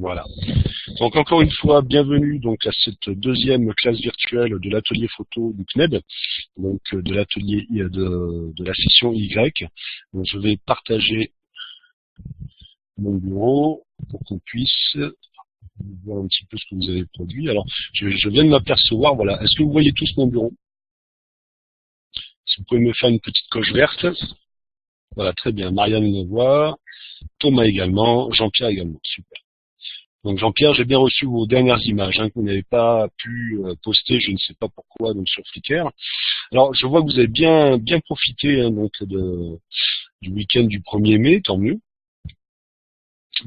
Voilà. Donc encore une fois, bienvenue donc à cette deuxième classe virtuelle de l'atelier photo du CNED, donc de l'atelier de la session Y. Donc je vais partager mon bureau pour qu'on puisse voir un petit peu ce que vous avez produit. Alors je viens de m'apercevoir, voilà, est-ce que vous voyez tous mon bureau? Si vous pouvez me faire une petite coche verte. Voilà, très bien. Marianne me voit, Thomas également, Jean-Pierre également. Super. Donc Jean-Pierre, j'ai bien reçu vos dernières images que vous n'avez pas pu poster, je ne sais pas pourquoi, donc sur Flickr. Alors je vois que vous avez bien profité donc du week-end du 1er mai, tant mieux.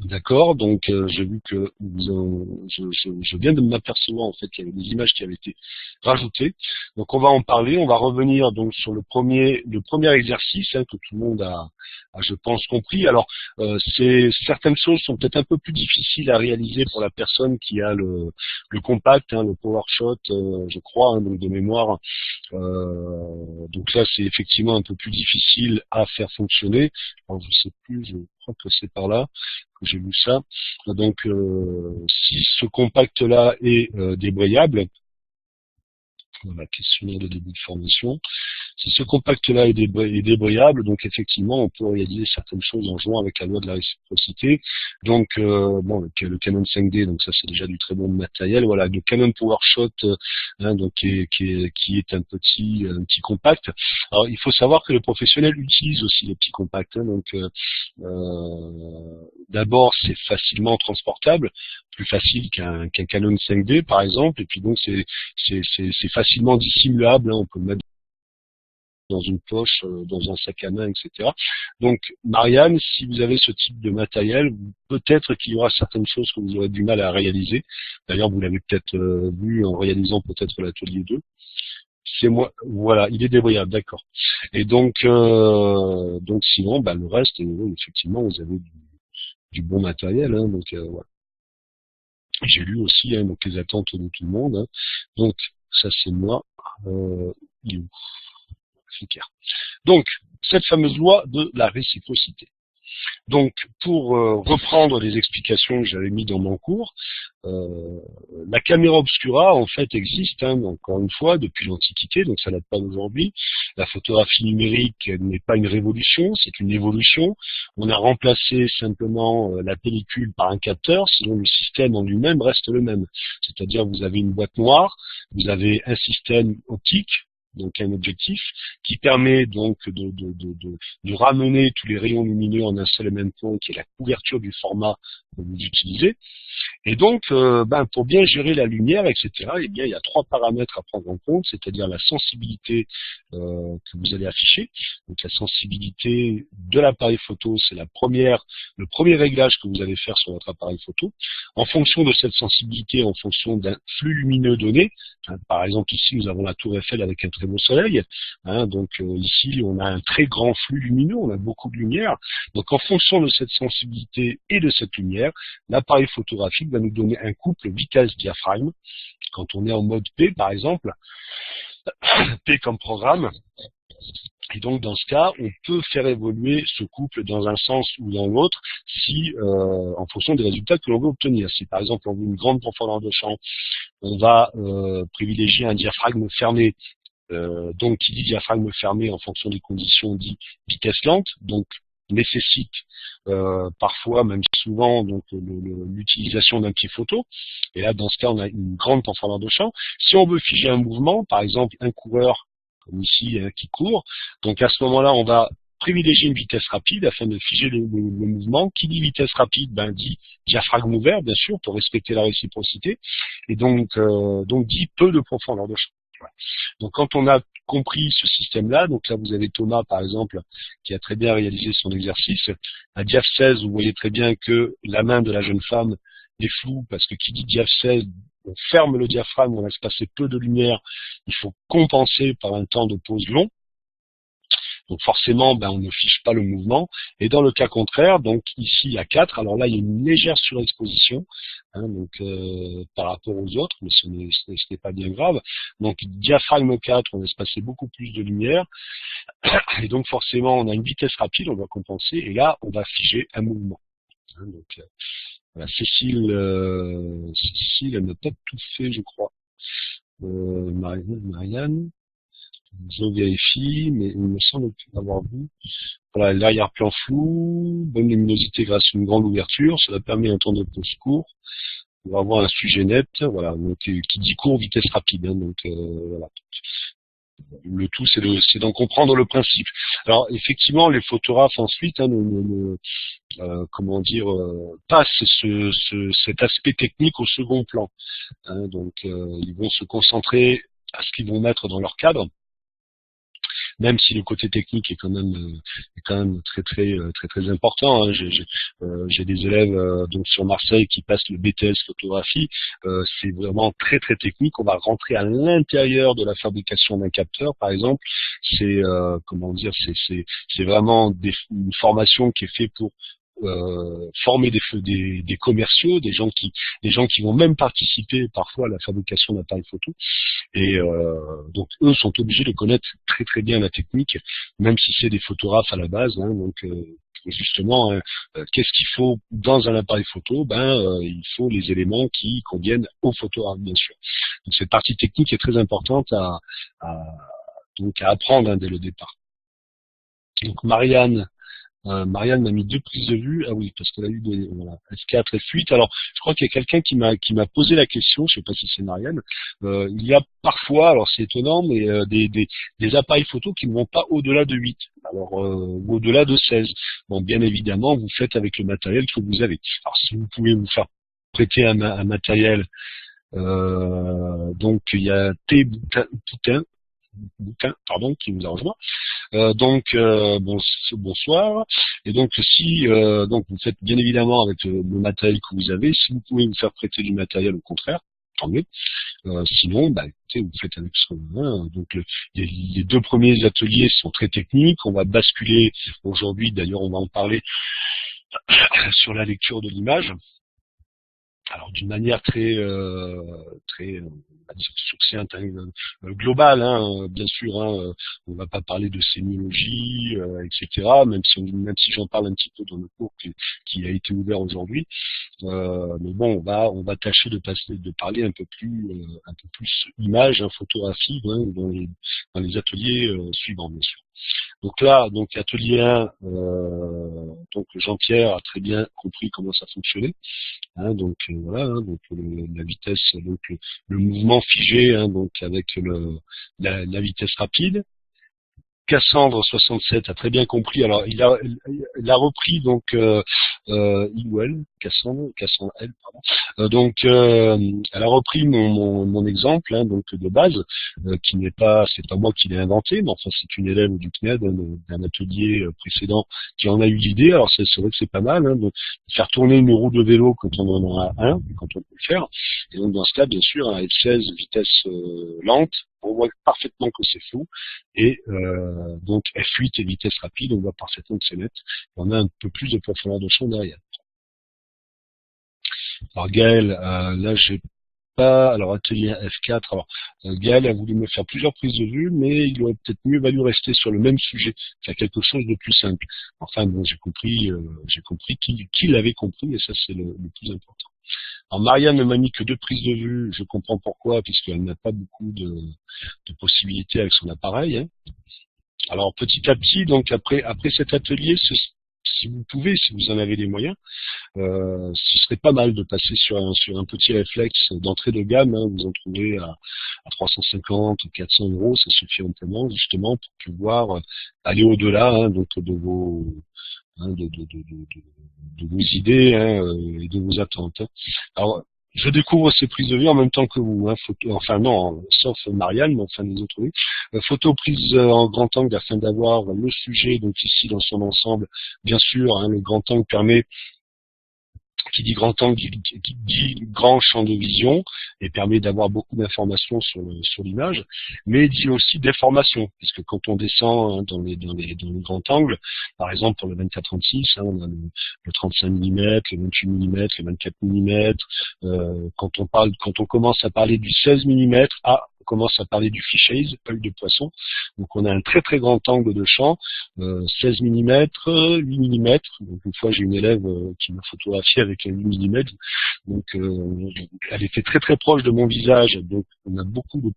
D'accord, donc j'ai vu que je viens de m'apercevoir en fait qu'il y avait des images qui avaient été rajoutées. Donc on va en parler, on va revenir donc sur le premier exercice que tout le monde a je pense compris. Alors certaines choses sont peut-être un peu plus difficiles à réaliser pour la personne qui a le compact, le PowerShot, je crois, donc de mémoire. Donc là c'est effectivement un peu plus difficile à faire fonctionner. Alors je sais plus, je crois que c'est par là que j'ai vu ça. Donc si ce compact là est débrayable, voilà, questionnaire de début de formation. Si ce compact-là est débrayable, donc effectivement, on peut réaliser certaines choses en jouant avec la loi de la réciprocité. Donc, bon, le Canon 5D, donc ça c'est déjà du très bon matériel. Voilà, le Canon PowerShot, donc qui est un petit compact. Alors, il faut savoir que les professionnels utilisent aussi les petits compacts. Donc, d'abord, c'est facilement transportable, plus facile qu'un Canon 5D par exemple, et puis donc c'est facilement dissimulable. On peut le mettre dans une poche, dans un sac à main, etc. Donc, Marianne, si vous avez ce type de matériel, peut-être qu'il y aura certaines choses que vous aurez du mal à réaliser. D'ailleurs, vous l'avez peut-être vu en réalisant peut-être l'atelier 2. C'est moi, voilà, il est débrayable, d'accord. Et donc sinon, le reste, effectivement, vous avez du bon matériel. Donc, voilà. J'ai lu aussi donc les attentes de tout le monde. Donc, ça c'est moi. Il est où? Flickr. Donc, cette fameuse loi de la réciprocité. Donc, pour reprendre les explications que j'avais mis dans mon cours, la caméra obscura, en fait, existe, encore une fois, depuis l'Antiquité, donc ça date pas d'aujourd'hui. La photographie numérique n'est pas une révolution, c'est une évolution. On a remplacé simplement la pellicule par un capteur, sinon le système en lui-même reste le même. C'est-à-dire, vous avez une boîte noire, vous avez un système optique, donc un objectif, qui permet donc de ramener tous les rayons lumineux en un seul et même point, qui est la couverture du format que vous utilisez. Et donc, pour bien gérer la lumière, etc., eh bien, il y a 3 paramètres à prendre en compte, c'est-à-dire la sensibilité que vous allez afficher. Donc, la sensibilité de l'appareil photo, c'est le premier réglage que vous allez faire sur votre appareil photo. En fonction de cette sensibilité, en fonction d'un flux lumineux donné, par exemple, ici, nous avons la tour Eiffel avec un très beau soleil. Donc, ici, on a un très grand flux lumineux, on a beaucoup de lumière. Donc, en fonction de cette sensibilité et de cette lumière, l'appareil photographique va nous donner un couple vitesse-diaphragme. Quand on est en mode P, par exemple, P comme programme. Et donc, dans ce cas, on peut faire évoluer ce couple dans un sens ou dans l'autre, si, en fonction des résultats que l'on veut obtenir. Si, par exemple, on veut une grande profondeur de champ, on va privilégier un diaphragme fermé. Donc, qui dit diaphragme fermé en fonction des conditions dit vitesse lente, donc nécessite parfois, même souvent, donc l'utilisation d'un pied photo. Et là, dans ce cas, on a une grande profondeur de champ. Si on veut figer un mouvement, par exemple un coureur, comme ici, qui court, donc à ce moment-là, on va privilégier une vitesse rapide afin de figer le mouvement. Qui dit vitesse rapide, dit diaphragme ouvert, bien sûr, pour respecter la réciprocité, et donc dit peu de profondeur de champ. Donc quand on a compris ce système-là, donc là vous avez Thomas par exemple qui a très bien réalisé son exercice. À diaph 16, vous voyez très bien que la main de la jeune femme est floue parce que qui dit diaph 16, on ferme le diaphragme, on laisse passer peu de lumière, il faut compenser par un temps de pause long. Donc forcément, on ne fiche pas le mouvement. Et dans le cas contraire, donc ici à 4, alors là il y a une légère surexposition, par rapport aux autres, mais ce n'est pas bien grave. Donc diaphragme 4, on laisse passer beaucoup plus de lumière. Et donc forcément, on a une vitesse rapide, on va compenser, et là, on va figer un mouvement. Hein, donc voilà, Cécile, elle n'a pas tout fait, je crois. Marianne, je vérifie, mais il me semble avoir vu. Voilà, l'arrière-plan flou, bonne luminosité grâce à une grande ouverture, cela permet un temps de pause court. On va avoir un sujet net, voilà, donc qui dit court, vitesse rapide, hein, donc voilà. Le tout, c'est d'en comprendre le principe. Alors, effectivement, les photographes ensuite, hein, comment dire, passent cet aspect technique au second plan. Hein, donc, ils vont se concentrer à ce qu'ils vont mettre dans leur cadre, même si le côté technique est quand même très important. Hein. J'ai des élèves donc sur Marseille qui passent le BTS photographie. C'est vraiment très technique. On va rentrer à l'intérieur de la fabrication d'un capteur, par exemple. C'est comment dire, c'est vraiment une formation qui est faite pour former des commerciaux, des gens qui vont même participer parfois à la fabrication d'appareils photo. Et donc eux sont obligés de connaître très bien la technique, même si c'est des photographes à la base. Hein, donc justement, qu'est-ce qu'il faut dans un appareil photo? Il faut les éléments qui conviennent au photographe, bien sûr. Donc cette partie technique est très importante donc à apprendre dès le départ. Donc Marianne m'a mis 2 prises de vue. Ah oui, parce qu'elle a eu des voilà, F4, F8. Alors, je crois qu'il y a quelqu'un qui m'a posé la question, je sais pas si c'est Marianne. Il y a parfois, alors c'est étonnant, mais des appareils photo qui ne vont pas au-delà de 8. Alors, ou au-delà de 16. Bon, bien évidemment, vous faites avec le matériel que vous avez. Alors, si vous pouvez vous faire prêter un matériel, donc il y a Boutin, pardon, qui nous a rejoint. Bonsoir. Et donc si donc vous faites bien évidemment avec le matériel que vous avez, si vous pouvez vous faire prêter du matériel, au contraire, tant mieux. Sinon, écoutez, vous faites avec ce que vous avez. Donc les 2 premiers ateliers sont très techniques. On va basculer aujourd'hui, d'ailleurs on va en parler sur la lecture de l'image. Alors d'une manière très on va dire succincte, hein, globale, hein, bien sûr. Hein, on va pas parler de sémiologie, etc. Même si j'en parle un petit peu dans le cours qui a été ouvert aujourd'hui. Mais bon, on va tâcher de parler un peu plus image, hein, photographie, hein, dans les ateliers suivants, bien sûr. Donc là, atelier 1, donc Jean-Pierre a très bien compris comment ça fonctionnait. Hein, donc voilà, hein, donc la vitesse, donc le mouvement figé, hein, donc avec la vitesse rapide. Cassandre 67 a très bien compris. Alors il a repris donc il ou elle, Cassandre elle, pardon. Elle a repris mon exemple, hein, donc de base, qui c'est pas moi qui l'ai inventé, mais enfin c'est une élève du CNED, hein, d'un atelier précédent qui en a eu l'idée. Alors c'est vrai que c'est pas mal, hein, de faire tourner une roue de vélo quand on en a un, quand on peut le faire. Et donc dans ce cas, bien sûr, un F16 vitesse lente, on voit parfaitement que c'est flou. Et donc F8 et vitesse rapide, on voit parfaitement que c'est net. On a un peu plus de profondeur de champ derrière. Alors Gaël, là j'ai pas, alors atelier F4, alors Gaël a voulu me faire plusieurs prises de vue, mais il aurait peut-être mieux valu rester sur le même sujet, faire quelque chose de plus simple. Enfin bon, j'ai compris qu'il avait compris, et ça c'est le plus important. Alors Marianne ne m'a mis que 2 prises de vue, je comprends pourquoi, puisqu'elle n'a pas beaucoup de possibilités avec son appareil. Hein. Alors petit à petit, donc après cet atelier, si vous pouvez, si vous en avez les moyens, ce serait pas mal de passer sur un petit réflexe d'entrée de gamme. Hein, vous en trouvez à 350 ou 400 euros, ça suffit amplement justement pour pouvoir aller au-delà, hein, donc de vos de vos idées, hein, et de vos attentes. Hein. Alors je découvre ces prises de vue en même temps que vous, hein, enfin non, sauf Marianne, mais enfin les autres oui. Photo prise en grand angle afin d'avoir le sujet, donc ici dans son ensemble, bien sûr, hein, le grand angle permet Qui dit grand angle dit grand champ de vision et permet d'avoir beaucoup d'informations sur l'image, mais dit aussi déformation, puisque quand on descend dans les grands angles, par exemple pour le 24-36, on a le 35 mm, le 28 mm, le 24 mm. Quand on commence à parler du 16 mm, on commence à parler du fisheye, œil de poisson. Donc on a un très très grand angle de champ, 16 mm, 8 mm. Donc une fois j'ai une élève qui m'a photographié avec un 8 mm. Donc elle était très très proche de mon visage. Donc on a beaucoup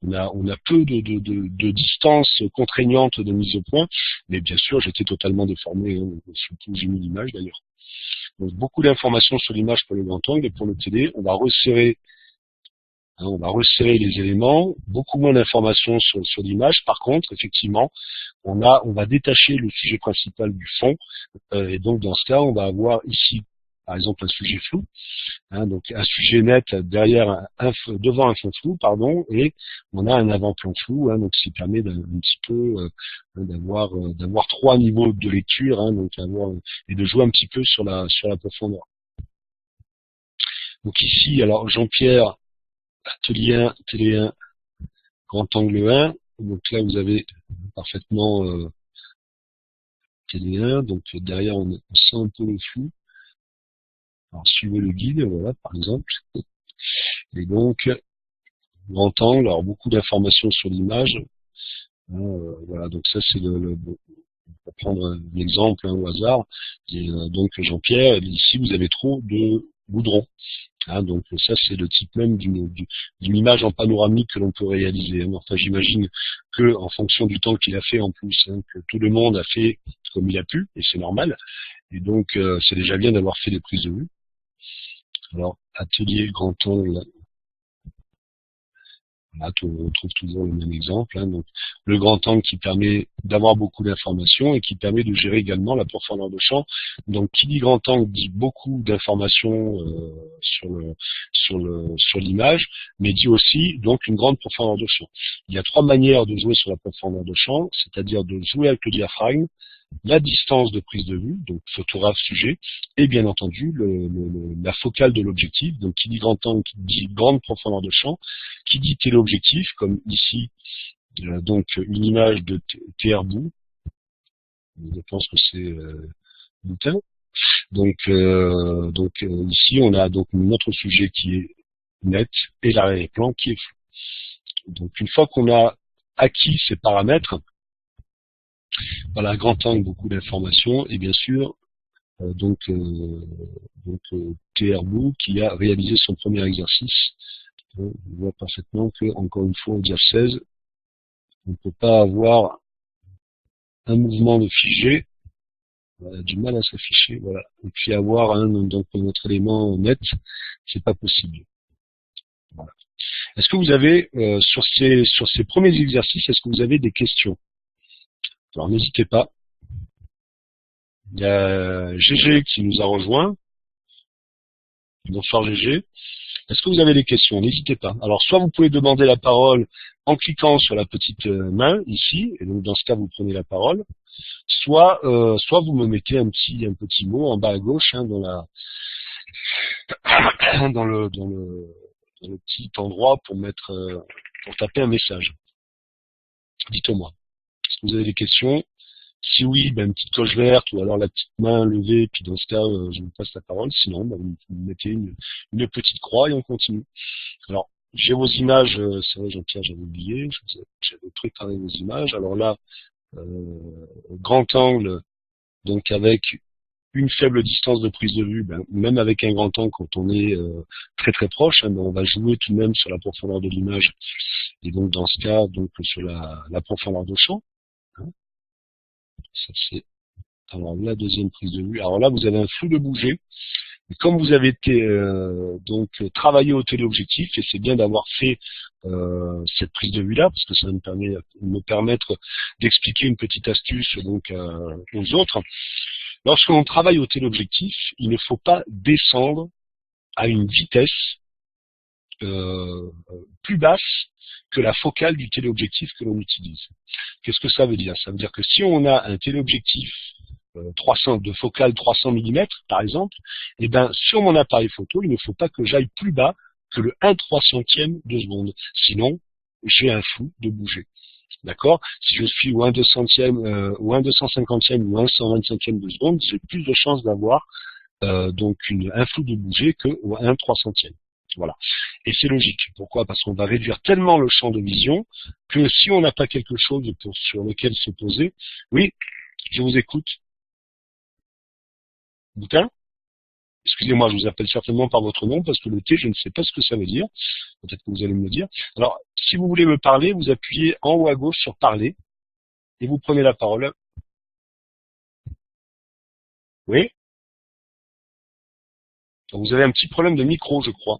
on a peu de distance contraignante de mise au point, mais bien sûr j'étais totalement déformé, hein, surtout j'ai mis l'image d'ailleurs. Donc beaucoup d'informations sur l'image pour le grand angle, et pour le télé, on va resserrer les éléments, beaucoup moins d'informations sur l'image. Par contre, effectivement, on va détacher le sujet principal du fond, et donc dans ce cas, on va avoir ici, par exemple, un sujet flou, donc un sujet net devant un fond flou, pardon, et on a un avant-plan flou, donc ce qui permet un petit peu d'avoir trois niveaux de lecture, et de jouer un petit peu sur la profondeur. Donc ici, alors Jean-Pierre, Atelier 1, Télé 1, grand angle 1. Donc là, vous avez parfaitement Télé 1. Donc derrière, on sent un peu le flou. Alors suivez le guide, voilà, par exemple. Et donc, grand angle, alors beaucoup d'informations sur l'image. Voilà, donc ça c'est on va prendre un exemple au hasard. Et, donc Jean-Pierre, ici vous avez trop de goudron. Donc ça c'est le type même d'une image en panoramique que l'on peut réaliser. Enfin j'imagine que en fonction du temps qu'il a fait en plus, que tout le monde a fait comme il a pu, et c'est normal. Et donc c'est déjà bien d'avoir fait des prises de vue. Alors atelier grand angle, là, on retrouve toujours le même exemple. Donc, le grand angle qui permet d'avoir beaucoup d'informations et qui permet de gérer également la profondeur de champ. Donc, qui dit grand angle dit beaucoup d'informations sur l'image, mais dit aussi donc une grande profondeur de champ. Il y a trois manières de jouer sur la profondeur de champ, c'est-à-dire de jouer avec le diaphragme, la distance de prise de vue, donc photographe sujet, et bien entendu la focale de l'objectif. Donc qui dit grand angle qui dit grande profondeur de champ, qui dit téléobjectif, comme ici donc une image de TR-Bout, je pense que c'est Boutin. Donc ici on a donc notre sujet qui est net et l'arrière-plan qui est flou. Donc une fois qu'on a acquis ces paramètres, voilà, grand angle, beaucoup d'informations, et bien sûr, TR-Bout qui a réalisé son premier exercice. On voit parfaitement que, encore une fois, au diaph 16, on ne peut pas avoir un mouvement de figé, on a du mal à s'afficher, voilà. Et puis avoir donc notre élément net, c'est pas possible. Voilà. Est-ce que vous avez, sur ces premiers exercices, est-ce que vous avez des questions? Alors n'hésitez pas. Il y a GG qui nous a rejoint. Bonsoir GG. Est-ce que vous avez des questions? N'hésitez pas. Alors soit vous pouvez demander la parole en cliquant sur la petite main ici, et donc dans ce cas vous prenez la parole, soit vous me mettez un petit mot en bas à gauche dans le petit endroit pour taper un message. Dites-moi. Est-ce que vous avez des questions? Si oui, une petite cloche verte ou alors la petite main levée, puis dans ce cas, je vous passe la parole. Sinon, vous mettez une petite croix et on continue. Alors, j'ai vos images, c'est vrai Jean-Pierre, j'avais oublié, j'avais préparé vos images. Alors là, grand angle, donc avec une faible distance de prise de vue, même avec un grand angle, quand on est très très proche, on va jouer tout de même sur la profondeur de l'image. Et donc dans ce cas, donc sur la profondeur de champ. Ça c'est alors la deuxième prise de vue. Alors là, vous avez un flou de bouger. Et comme vous avez été donc travaillé au téléobjectif, et c'est bien d'avoir fait cette prise de vue là, parce que ça va me permettre d'expliquer une petite astuce donc aux autres. Lorsqu'on travaille au téléobjectif, il ne faut pas descendre à une vitesse plus basse que la focale du téléobjectif que l'on utilise. Qu'est-ce que ça veut dire? Ça veut dire que si on a un téléobjectif 300 de focale 300 mm par exemple, et ben sur mon appareil photo, il ne faut pas que j'aille plus bas que le 1/300e de seconde. Sinon, j'ai un flou de bouger. D'accord? Si je suis au 1/200e, au 1/250e ou 1/125e de seconde, j'ai plus de chances d'avoir donc un flou de bouger que au 1/300e. Voilà. Et c'est logique. Pourquoi? Parce qu'on va réduire tellement le champ de vision que si on n'a pas quelque chose sur lequel se poser, oui, je vous écoute. Boutin? Excusez-moi, je vous appelle certainement par votre nom parce que le T, je ne sais pas ce que ça veut dire. Peut-être que vous allez me le dire. Alors, si vous voulez me parler, vous appuyez en haut à gauche sur parler et vous prenez la parole. Oui? Vous avez un petit problème de micro, je crois.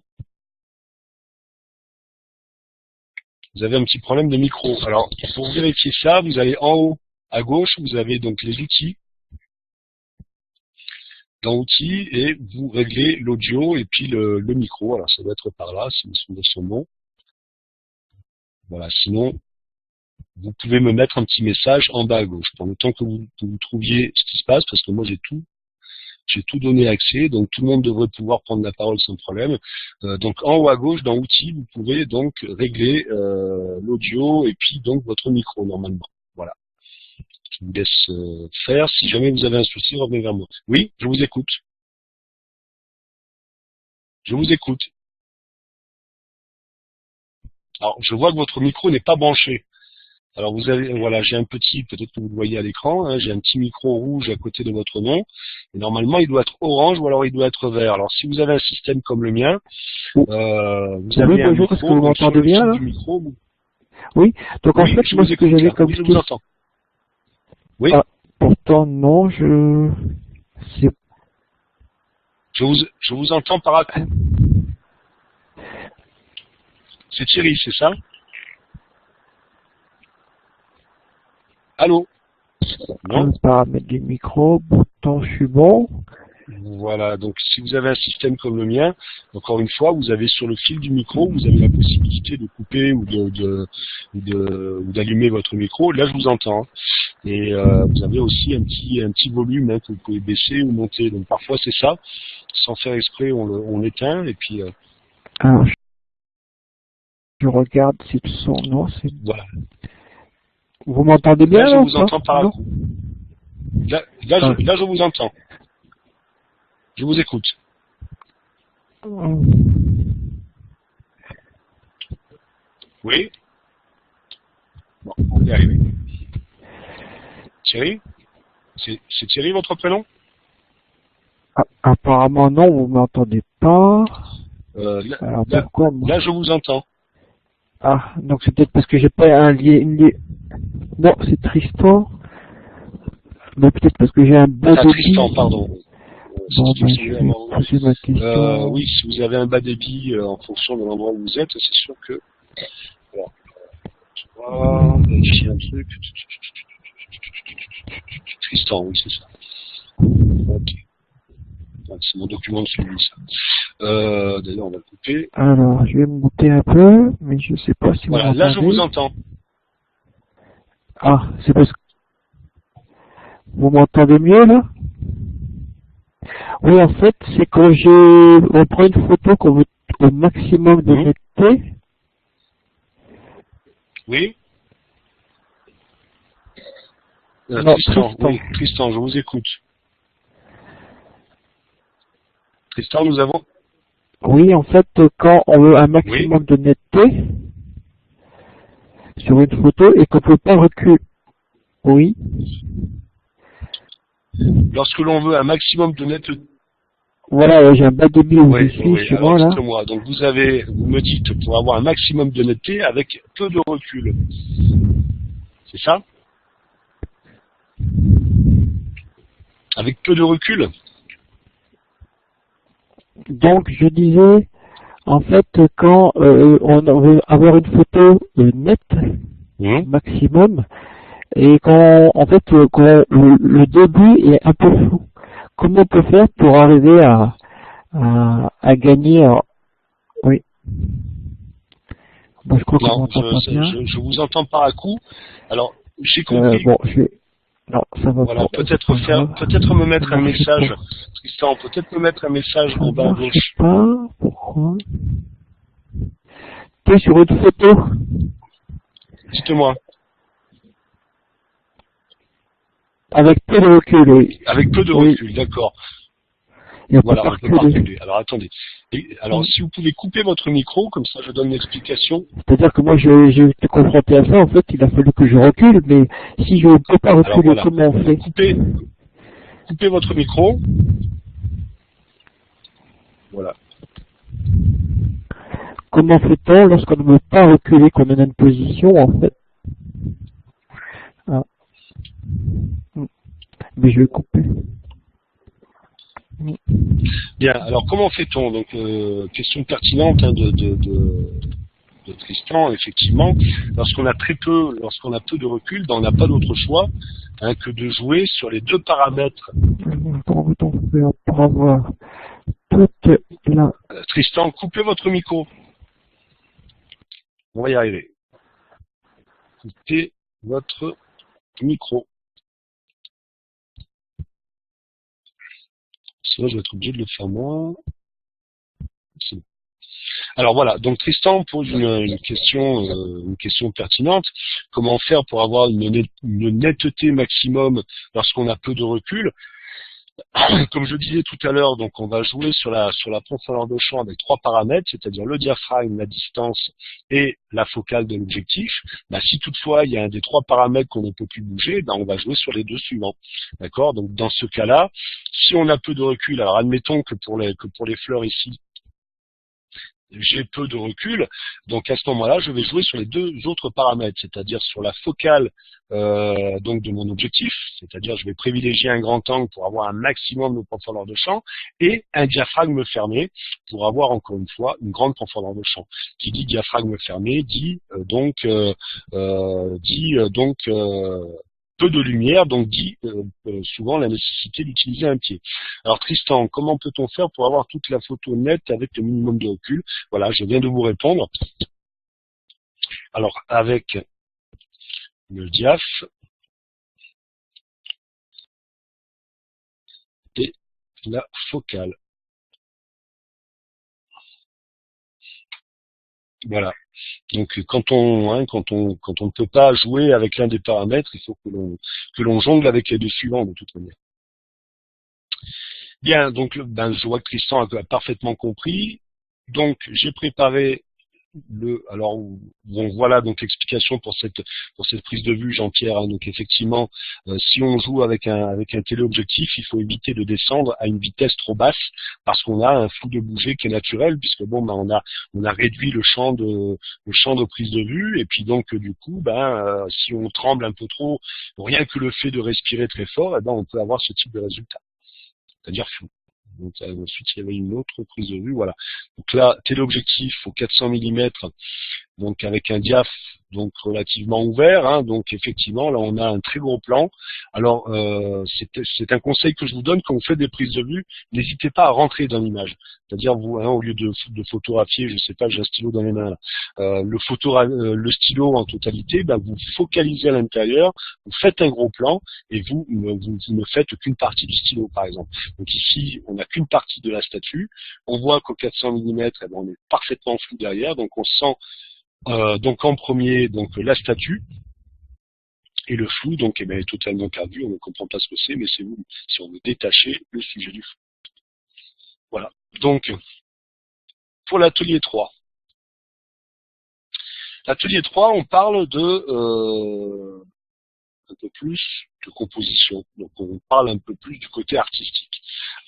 Vous avez un petit problème de micro. Alors, pour vérifier ça, vous allez en haut à gauche, vous avez donc les outils. Dans outils, et vous réglez l'audio et puis le micro. Alors, ça doit être par là, si mes souvenirs sont bons. Voilà, sinon, vous pouvez me mettre un petit message en bas à gauche, pour le temps que vous trouviez ce qui se passe, parce que moi j'ai tout donné accès, donc tout le monde devrait pouvoir prendre la parole sans problème. Donc en haut à gauche, dans outils, vous pouvez donc régler l'audio et puis donc votre micro normalement. Voilà. Je vous laisse faire. Si jamais vous avez un souci, revenez vers moi. Oui, je vous écoute. Je vous écoute. Alors, je vois que votre micro n'est pas branché. Alors vous avez, voilà, j'ai un petit, peut-être que vous le voyez à l'écran, hein, j'ai un petit micro rouge à côté de votre nom. Et normalement, il doit être orange ou alors il doit être vert. Alors si vous avez un système comme le mien, vous avez un micro, est-ce que vous m'entendez bien là? Du micro, Oui, donc en fait, moi ce que j'avais comme je vous entends. Oui. Ah, pourtant non, je vous entends par à-coup. C'est Thierry, c'est ça? Allô? Non? le paramètre du micro, pourtant je suis bon. Voilà, donc si vous avez un système comme le mien, encore une fois, vous avez sur le fil du micro, vous avez la possibilité de couper ou d'allumer votre micro. Là, je vous entends. Et vous avez aussi un petit volume hein, que vous pouvez baisser ou monter. Donc parfois c'est ça, sans faire exprès, on l'éteint et puis Alors, je regarde si le son, non, c'est... Voilà. Vous m'entendez bien là, là, je vous entends par un coup. Là, je vous entends. Je vous écoute. Oui. Bon, on est arrivé. Thierry? C'est Thierry votre prénom? Apparemment non, vous m'entendez pas. Alors pourquoi là, je vous entends. Ah, donc c'est peut-être parce que j'ai pas un lien. Non, c'est Tristan. Mais peut-être parce que j'ai un bas débit. Tristan, pardon. Bon, ben, je vais poser ma question. Oui, si vous avez un bas débit en fonction de l'endroit où vous êtes, c'est sûr que... Alors, je vais vérifier un truc. Tristan, oui, c'est ça. Ok. C'est mon document de suivi, ça. D'ailleurs, on va le couper. Alors, je vais me monter un peu, mais je sais pas si vous m'entendez. Là, je vous entends. Ah, c'est parce que... Vous m'entendez mieux, là? Oui, en fait, c'est quand on prend une photo qu'on veut au maximum de netteté. Oui. Non, Tristan, oui, Tristan, je vous écoute. Tristan, nous avons... Oui, en fait, quand on veut un maximum de netteté sur une photo et qu'on ne peut pas reculer. Oui. Lorsque l'on veut un maximum de netteté. Voilà, j'ai un bas débit où je suis chez moi, là. Dites-moi, donc vous me dites pour avoir un maximum de netteté avec peu de recul. C'est ça? Avec peu de recul? Donc, je disais, en fait, quand on veut avoir une photo nette, maximum, et quand, en fait, quand le début est un peu flou, comment on peut faire pour arriver à gagner Oui. Bon, je crois qu'on m'entend pas bien. Je vous entends par à coup. Alors, j'ai compris. Bon, je vais... Non, ça va voilà, pas. peut-être me mettre un message, Tristan, peut-être me mettre un message en bas à gauche. Je sais pas, pourquoi? T'es sur une photo? Dites-moi. Avec peu de recul, oui. Avec peu de Oui. recul, d'accord. Il Voilà, on peut pas reculer. reculer. Alors attendez. Alors si vous pouvez couper votre micro, comme ça je donne l'explication. C'est-à-dire que moi, j'ai été confronté à ça, en fait, il a fallu que je recule, mais si je ne peux pas reculer, Alors voilà. comment on fait? Coupez votre micro. Voilà. Comment fait-on lorsqu'on ne veut pas reculer, qu'on est dans une position, en fait? Ah. Mais je vais couper. Bien, alors comment fait-on? Donc question pertinente hein, de Tristan, effectivement, lorsqu'on a peu de recul, ben, on n'a pas d'autre choix hein, que de jouer sur les deux paramètres. Comment peut-on faire pour avoir toute la... Tristan, coupez votre micro. On va y arriver. Coupez votre micro. Sinon, je vais être obligé de le faire moi. Alors voilà, donc Tristan pose une question pertinente. Comment faire pour avoir une netteté maximum lorsqu'on a peu de recul? Comme je disais tout à l'heure, donc on va jouer sur la profondeur de champ avec trois paramètres, c'est-à-dire le diaphragme, la distance et la focale de l'objectif. Bah, si toutefois il y a un des trois paramètres qu'on ne peut plus bouger, bah, on va jouer sur les deux suivants. D'accord? Donc dans ce cas-là, si on a peu de recul, alors admettons que pour les fleurs ici, j'ai peu de recul, donc à ce moment-là, je vais jouer sur les deux autres paramètres, c'est-à-dire sur la focale donc de mon objectif, c'est-à-dire je vais privilégier un grand angle pour avoir un maximum de profondeur de champ, et un diaphragme fermé pour avoir encore une fois une grande profondeur de champ. Qui dit diaphragme fermé dit peu de lumière, donc dit souvent la nécessité d'utiliser un pied. Alors Tristan, comment peut-on faire pour avoir toute la photo nette avec le minimum de recul? Voilà, je viens de vous répondre. Alors avec le diaph et la focale. Voilà. Donc quand on ne peut pas jouer avec l'un des paramètres, il faut que l'on jongle avec les deux suivants de toute manière. Bien, donc je vois que Tristan a parfaitement compris. Donc j'ai préparé alors bon, voilà donc l'explication pour cette prise de vue, Jean-Pierre. Hein. Donc effectivement, si on joue avec un téléobjectif, il faut éviter de descendre à une vitesse trop basse parce qu'on a un flou de bouger qui est naturel, puisque bon on a réduit le champ de prise de vue, et puis donc du coup si on tremble un peu trop, rien que le fait de respirer très fort, on peut avoir ce type de résultat, c'est-à-dire flou. Donc ensuite il y avait une autre prise de vue, voilà. Donc là, téléobjectif au 400 mm, donc avec un diaph donc relativement ouvert, hein, donc effectivement là on a un très gros plan. Alors c'est un conseil que je vous donne quand vous faites des prises de vue, n'hésitez pas à rentrer dans l'image. C'est-à-dire vous, hein, au lieu de photographier, je sais pas, j'ai un stylo dans les mains là, le stylo en totalité, vous focalisez à l'intérieur, vous faites un gros plan et vous ne faites qu'une partie du stylo par exemple. Donc ici on n'a qu'une partie de la statue, on voit qu'au 400 mm on est parfaitement flou derrière, donc on sent donc en premier donc la statue, et le flou donc est totalement perdu, on ne comprend pas ce que c'est, mais c'est vous si on veut détacher le sujet du flou. Voilà. Donc pour l'atelier 3. L'atelier 3, on parle de un peu plus de composition. Donc on parle un peu plus du côté artistique.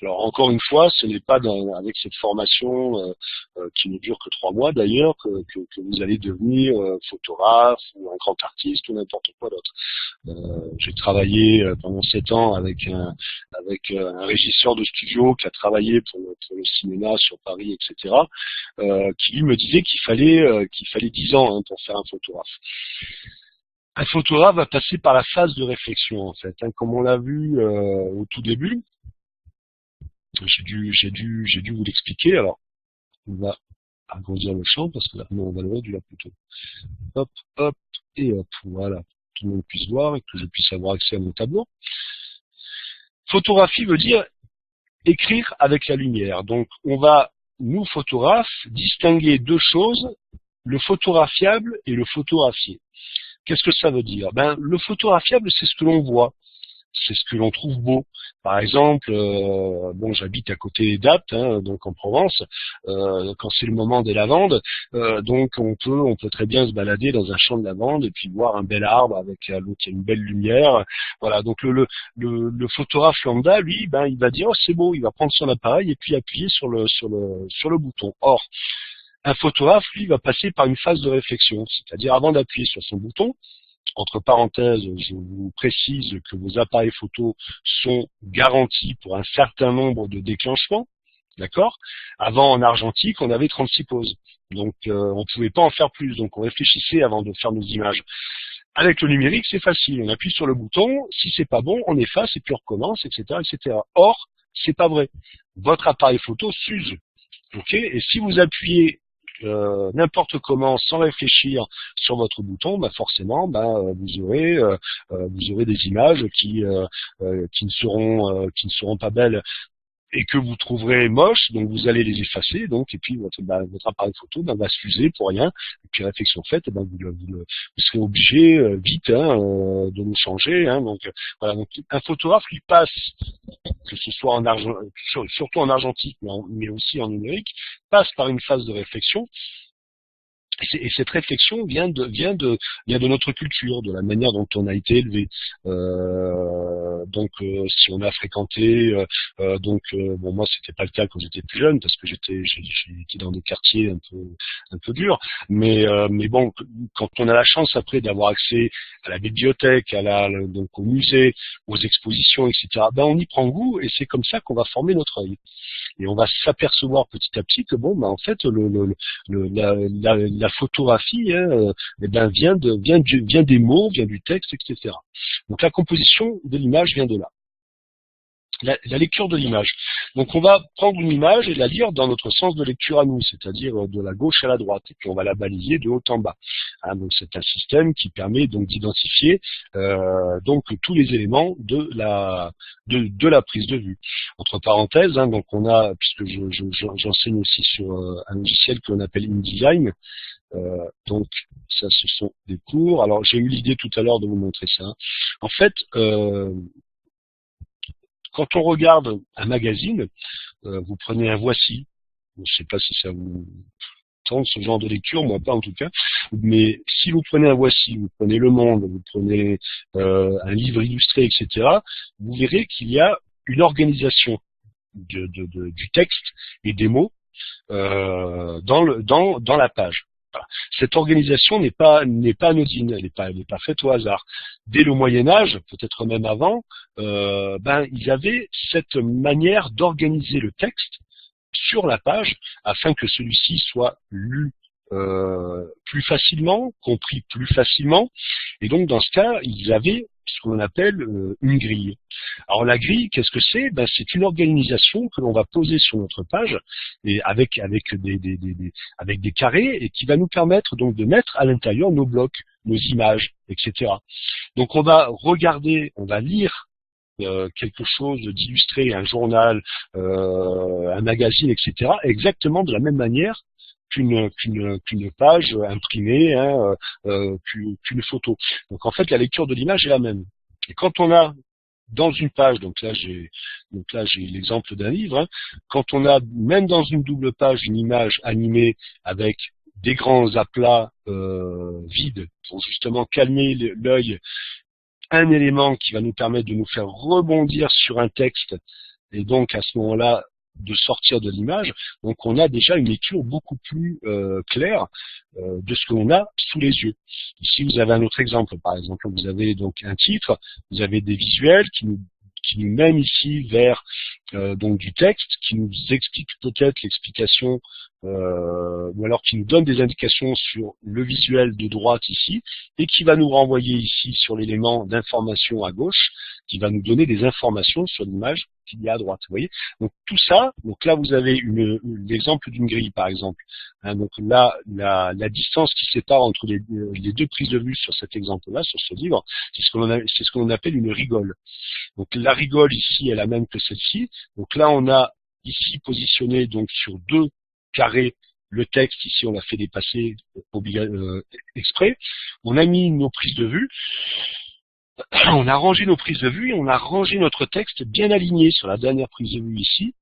Alors encore une fois, ce n'est pas avec cette formation qui ne dure que 3 mois d'ailleurs que vous allez devenir photographe ou un grand artiste ou n'importe quoi d'autre. J'ai travaillé pendant 7 ans avec un régisseur de studio qui a travaillé pour le cinéma sur Paris, etc. Qui lui me disait qu'il fallait 10 ans hein, pour faire un photographe. Un photographe va passer par la phase de réflexion en fait, hein, comme on l'a vu au tout début. J'ai dû vous l'expliquer. Alors, on va agrandir le champ parce que là, non, on va le réduire plutôt. Hop, hop et hop. Voilà. tout le monde puisse voir et que je puisse avoir accès à mon tableau. Photographie veut dire écrire avec la lumière. Donc on va, nous photographes, distinguer deux choses, le photographiable et le photographié. Qu'est-ce que ça veut dire? Ben, le photographiable, c'est ce que l'on voit. C'est ce que l'on trouve beau. Par exemple, bon, j'habite à côté d'Apt, hein, donc en Provence. Quand c'est le moment des lavandes, donc on peut très bien se balader dans un champ de lavande et puis voir un bel arbre avec à l'autre il y a une belle lumière. Voilà, donc le photographe lambda, lui, ben il va dire oh c'est beau, il va prendre son appareil et puis appuyer sur le bouton. Or, un photographe, lui, va passer par une phase de réflexion, c'est-à-dire avant d'appuyer sur son bouton. Entre parenthèses, je vous précise que vos appareils photo sont garantis pour un certain nombre de déclenchements, d'accord? Avant, en argentique, on avait 36 poses, donc on ne pouvait pas en faire plus, donc on réfléchissait avant de faire nos images. Avec le numérique, c'est facile, on appuie sur le bouton, si c'est pas bon, on efface et puis on recommence, etc., etc. Or, c'est pas vrai. Votre appareil photo s'use, ok? Et si vous appuyez n'importe comment, sans réfléchir sur votre bouton, bah forcément, vous aurez des images qui ne seront pas belles et que vous trouverez moches, donc vous allez les effacer, donc et puis votre appareil photo va s'user pour rien. Et puis réflexion faite, vous serez obligé vite de le changer. Hein, donc voilà, donc un photographe lui passe, que ce soit en argent, surtout en argentique, mais aussi en numérique, passe par une phase de réflexion. Et cette réflexion vient de notre culture, de la manière dont on a été élevé. Si on a fréquenté, bon moi c'était pas le cas quand j'étais plus jeune parce que j'étais dans des quartiers un peu durs, mais bon, quand on a la chance après d'avoir accès à la bibliothèque, donc au musée, aux expositions, etc. Ben on y prend goût et c'est comme ça qu'on va former notre œil. Et on va s'apercevoir petit à petit que bon, en fait, la photographie vient des mots, vient du texte, etc. Donc la composition de l'image vient de là. La lecture de l'image. Donc on va prendre une image et la lire dans notre sens de lecture à nous, c'est-à-dire de la gauche à la droite, et puis on va la balayer de haut en bas. Hein, donc c'est un système qui permet donc d'identifier donc tous les éléments de la prise de vue. Entre parenthèses, hein, donc on a, puisque j'enseigne aussi sur un logiciel que l'on appelle InDesign. Donc ça, ce sont des cours. Alors j'ai eu l'idée tout à l'heure de vous montrer ça. En fait, quand on regarde un magazine, vous prenez un Voici, je ne sais pas si ça vous tente ce genre de lecture, moi pas en tout cas, mais si vous prenez un Voici, vous prenez Le Monde, vous prenez un livre illustré, etc., vous verrez qu'il y a une organisation du texte et des mots dans la page. Voilà. Cette organisation n'est pas anodine, elle n'est pas faite au hasard. Dès le Moyen Âge, peut-être même avant, ils avaient cette manière d'organiser le texte sur la page afin que celui-ci soit lu plus facilement, compris plus facilement. Et donc dans ce cas, ils avaient ce qu'on appelle une grille. Alors la grille, qu'est-ce que c'est? C'est une organisation que l'on va poser sur notre page et avec des carrés et qui va nous permettre donc de mettre à l'intérieur nos blocs, nos images, etc. Donc on va regarder, on va lire quelque chose d'illustré, un journal, un magazine, etc. exactement de la même manière qu'une page imprimée, hein, qu'une photo. Donc en fait la lecture de l'image est la même. Et quand on a dans une page, donc là j'ai l'exemple d'un livre, hein, quand on a même dans une double page une image animée avec des grands aplats vides pour justement calmer l'œil, un élément qui va nous permettre de nous faire rebondir sur un texte et donc à ce moment-là de sortir de l'image, donc on a déjà une lecture beaucoup plus claire de ce que l'on a sous les yeux. Ici vous avez un autre exemple, par exemple vous avez donc un titre, vous avez des visuels qui nous mènent ici vers donc du texte, qui nous explique peut-être l'explication ou alors qui nous donne des indications sur le visuel de droite ici, et qui va nous renvoyer ici sur l'élément d'information à gauche, qui va nous donner des informations sur l'image qu'il y a à droite. Vous voyez, donc tout ça, donc là vous avez l'exemple d'une grille par exemple. Hein, donc là, la distance qui sépare entre les deux prises de vue sur cet exemple-là, sur ce livre, c'est ce qu'on appelle une rigole. Donc la rigole ici est la même que celle-ci. Donc là on a ici positionné donc sur deux carrés le texte, ici on l'a fait dépasser exprès. On a mis nos prises de vue, on a rangé nos prises de vue et on a rangé notre texte bien aligné sur la dernière prise de vue ici,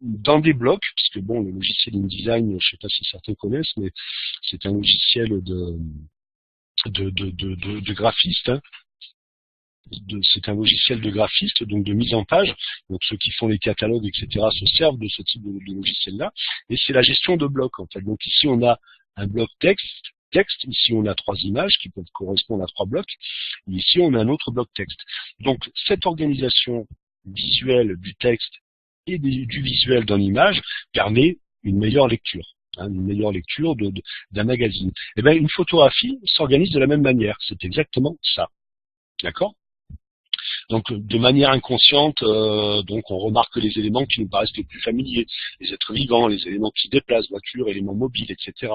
dans des blocs, puisque bon, le logiciel InDesign, je ne sais pas si certains connaissent, mais c'est un logiciel de graphiste, hein. C'est un logiciel de graphiste, donc de mise en page. Donc ceux qui font les catalogues, etc., se servent de ce type de logiciel-là. Et c'est la gestion de blocs, en fait. Donc ici, on a un bloc texte. Ici, on a 3 images qui peuvent correspondre à 3 blocs. Et ici, on a un autre bloc texte. Donc cette organisation visuelle du texte et du visuel dans l'image permet une meilleure lecture. Une meilleure lecture d'un magazine. Et bien, une photographie s'organise de la même manière. C'est exactement ça. D'accord ? Donc, de manière inconsciente, donc on remarque les éléments qui nous paraissent les plus familiers, les êtres vivants, les éléments qui se déplacent, voitures, éléments mobiles, etc.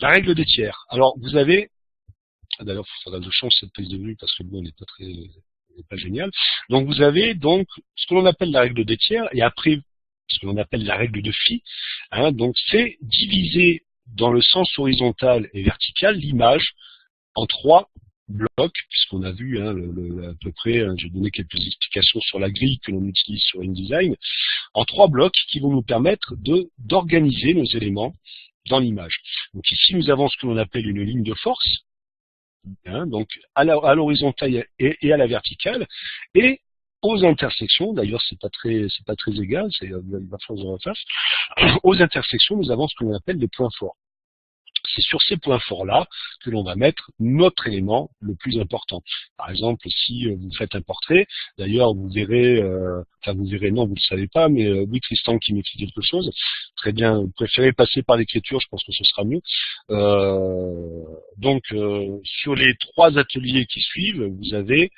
La règle des tiers. Alors, vous avez, d'ailleurs, il faudra que je change cette prise de vue parce que bon, elle n'est pas géniale. Donc, vous avez donc ce que l'on appelle la règle des tiers et après ce que l'on appelle la règle de Phi. Hein, donc, c'est diviser dans le sens horizontal et vertical l'image en 3 blocs, puisqu'on a vu à peu près, j'ai donné quelques explications sur la grille que l'on utilise sur InDesign, en 3 blocs qui vont nous permettre d'organiser nos éléments dans l'image. Donc ici, nous avons ce que l'on appelle une ligne de force, hein, donc à l'horizontale et à la verticale, et aux intersections, d'ailleurs c'est pas très égal, il va falloir que je refasse, aux intersections, nous avons ce que l'on appelle les points forts. C'est sur ces points forts-là que l'on va mettre notre élément le plus important. Par exemple, si vous faites un portrait, d'ailleurs vous verrez, non, vous le savez pas, mais oui, Tristan qui m'écrit quelque chose, très bien, vous préférez passer par l'écriture, je pense que ce sera mieux. Donc, sur les 3 ateliers qui suivent, vous avez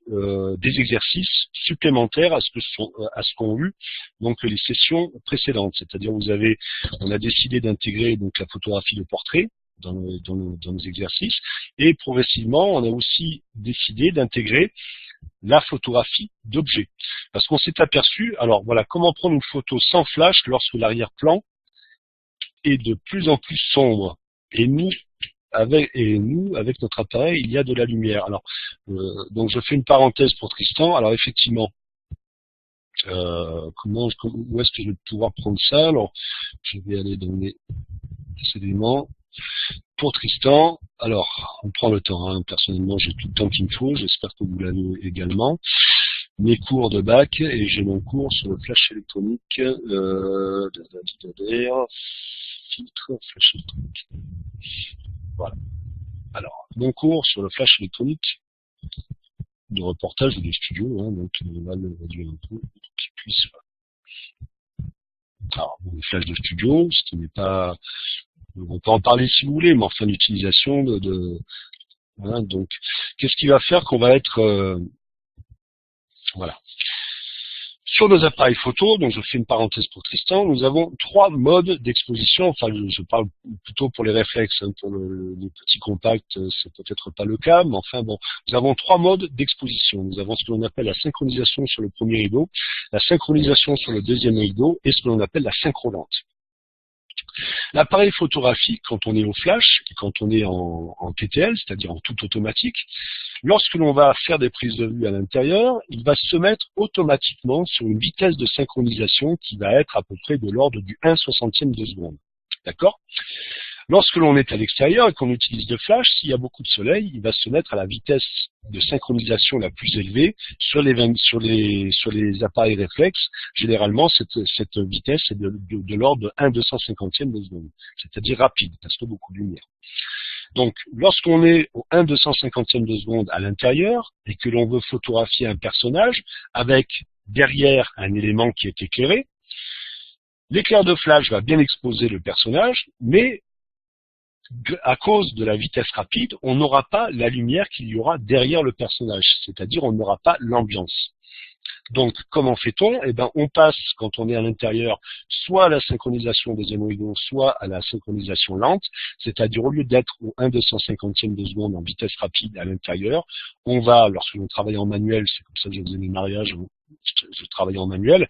des exercices supplémentaires à ce qu'ont eu donc les sessions précédentes. C'est-à-dire on a décidé d'intégrer donc la photographie de portrait dans nos exercices et progressivement on a aussi décidé d'intégrer la photographie d'objet. Parce qu'on s'est aperçu, alors voilà, comment prendre une photo sans flash lorsque l'arrière-plan est de plus en plus sombre. Et nous, avec notre appareil, il y a de la lumière. Alors, donc je fais une parenthèse pour Tristan. Alors effectivement, où est-ce que je vais pouvoir prendre ça? Alors, je vais aller dans les éléments. Pour Tristan, alors, on prend le temps. Hein. Personnellement, j'ai tout le temps qu'il me faut. J'espère que vous l'avez également. Mes cours de bac, et j'ai mon cours sur le flash électronique. Filtre, flash électronique. Voilà. Alors, mon cours sur le flash électronique de reportage ou de studio, hein, donc on va le réduire un peu pour qu'il puisse. Alors, le flash de studio, ce qui n'est pas. On peut en parler si vous voulez, mais enfin l'utilisation voilà, donc, qu'est-ce qui va faire qu'on va être. Voilà. Sur nos appareils photo, donc je fais une parenthèse pour Tristan, nous avons 3 modes d'exposition, enfin je parle plutôt pour les réflexes, hein, pour les petits compacts, c'est peut-être pas le cas, mais enfin bon, nous avons 3 modes d'exposition. Nous avons ce que l'on appelle la synchronisation sur le premier rideau, la synchronisation sur le deuxième rideau et ce que l'on appelle la synchronante. L'appareil photographique, quand on est au flash et quand on est en TTL, c'est-à-dire en tout automatique, lorsque l'on va faire des prises de vue à l'intérieur, il va se mettre automatiquement sur une vitesse de synchronisation qui va être à peu près de l'ordre du 1/60e de seconde. D'accord ? Lorsque l'on est à l'extérieur et qu'on utilise le flash, s'il y a beaucoup de soleil, il va se mettre à la vitesse de synchronisation la plus élevée sur les appareils réflexes. Généralement, cette vitesse est de l'ordre de 1/250e de seconde, c'est-à-dire rapide, parce qu'il y a beaucoup de lumière. Donc, lorsqu'on est au 1/250e de seconde à l'intérieur et que l'on veut photographier un personnage avec derrière un élément qui est éclairé, L'éclair de flash va bien exposer le personnage, mais à cause de la vitesse rapide, on n'aura pas la lumière qu'il y aura derrière le personnage, c'est-à-dire on n'aura pas l'ambiance. Donc, comment fait-on? Eh ben, on passe, quand on est à l'intérieur, soit à la synchronisation des hémoïdons, soit à la synchronisation lente, c'est-à-dire au lieu d'être au 1/250e de seconde en vitesse rapide à l'intérieur, on va, lorsque l'on travaille en manuel, c'est comme ça que je faisais mes mariages, je travaillais en manuel,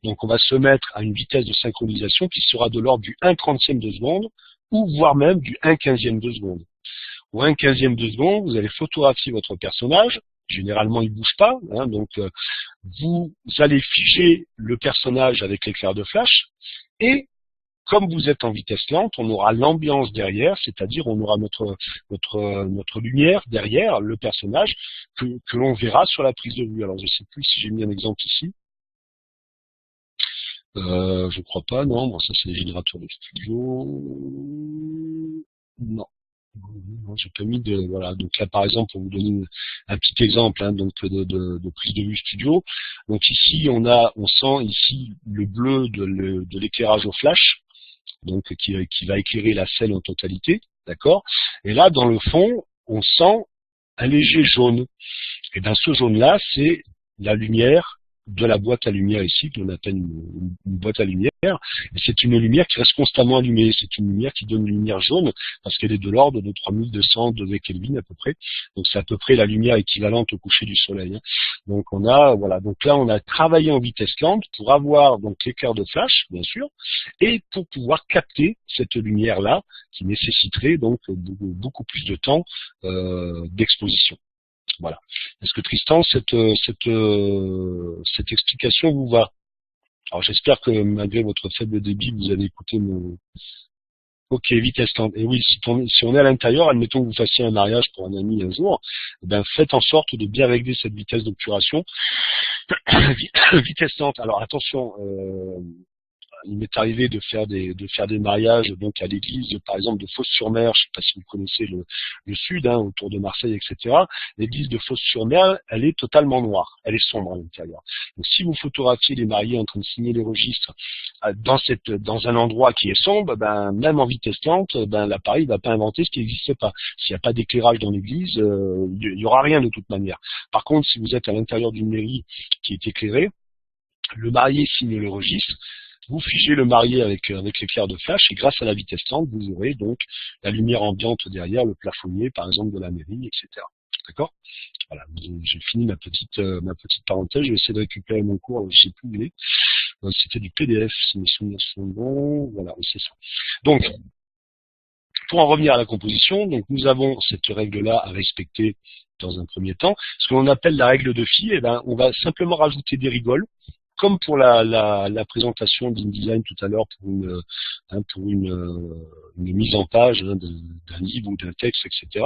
donc on va se mettre à une vitesse de synchronisation qui sera de l'ordre du 1/30e de seconde, ou voire même du 1/15e de seconde. Au 1/15e de seconde, vous allez photographier votre personnage. Généralement, il ne bouge pas, hein, donc vous allez figer le personnage avec l'éclair de flash, et comme vous êtes en vitesse lente, on aura l'ambiance derrière, c'est-à-dire on aura notre lumière derrière le personnage que l'on verra sur la prise de vue. Alors je ne sais plus si j'ai mis un exemple ici. Je crois pas, non. Bon, ça c'est les générateurs de studio. Non. Non, j'ai pas mis de, voilà. Donc là, par exemple, pour vous donner un petit exemple, hein, donc de prise de vue studio. Donc ici, on sent ici le bleu de l'éclairage au flash, donc qui va éclairer la scène en totalité, d'accord. Et là, dans le fond, on sent un léger jaune. Et bien, ce jaune-là, c'est la lumière de la boîte à lumière ici, qu'on appelle une boîte à lumière, et c'est une lumière qui reste constamment allumée, c'est une lumière qui donne une lumière jaune, parce qu'elle est de l'ordre de 3200 degrés Kelvin à peu près, donc c'est à peu près la lumière équivalente au coucher du soleil, hein. Donc voilà, donc là on a travaillé en vitesse lente pour avoir donc l'éclair de flash, bien sûr, et pour pouvoir capter cette lumière-là, qui nécessiterait donc beaucoup plus de temps d'exposition. Voilà. Est-ce que Tristan, cette explication vous va? Alors j'espère que malgré votre faible débit, vous avez écouté mon... Ok, vitesse lente. Et oui, si on est à l'intérieur, admettons que vous fassiez un mariage pour un ami un jour, eh ben faites en sorte de bien régler cette vitesse d'obturation. Vitesse lente. Alors attention, il m'est arrivé de faire des mariages donc à l'église, par exemple, de Fos-sur-Mer. Je ne sais pas si vous connaissez le sud, hein, autour de Marseille, etc. L'église de Fos-sur-Mer, elle est totalement noire, elle est sombre à l'intérieur. Donc, si vous photographiez les mariés en train de signer les registres dans un endroit qui est sombre, ben même en vitesse lente, ben l'appareil va pas inventer ce qui n'existe pas. S'il n'y a pas d'éclairage dans l'église, il y aura rien de toute manière. Par contre, si vous êtes à l'intérieur d'une mairie qui est éclairée, le marié signe le registre. Vous figez le marié avec l'éclair de flash, et grâce à la vitesse lente, vous aurez donc la lumière ambiante derrière, le plafonnier, par exemple, de la mairie, etc. D'accord? Voilà, j'ai fini ma petite parenthèse. Je vais essayer de récupérer mon cours, je sais plus où il est. C'était du PDF, si mes souvenirs sont bons. Voilà, c'est ça. Donc, pour en revenir à la composition, donc nous avons cette règle-là à respecter dans un premier temps. Ce que l'on appelle la règle de Phi, eh ben, on va simplement rajouter des rigoles, comme pour la présentation d'InDesign tout à l'heure pour une mise en page d'un livre ou d'un texte, etc.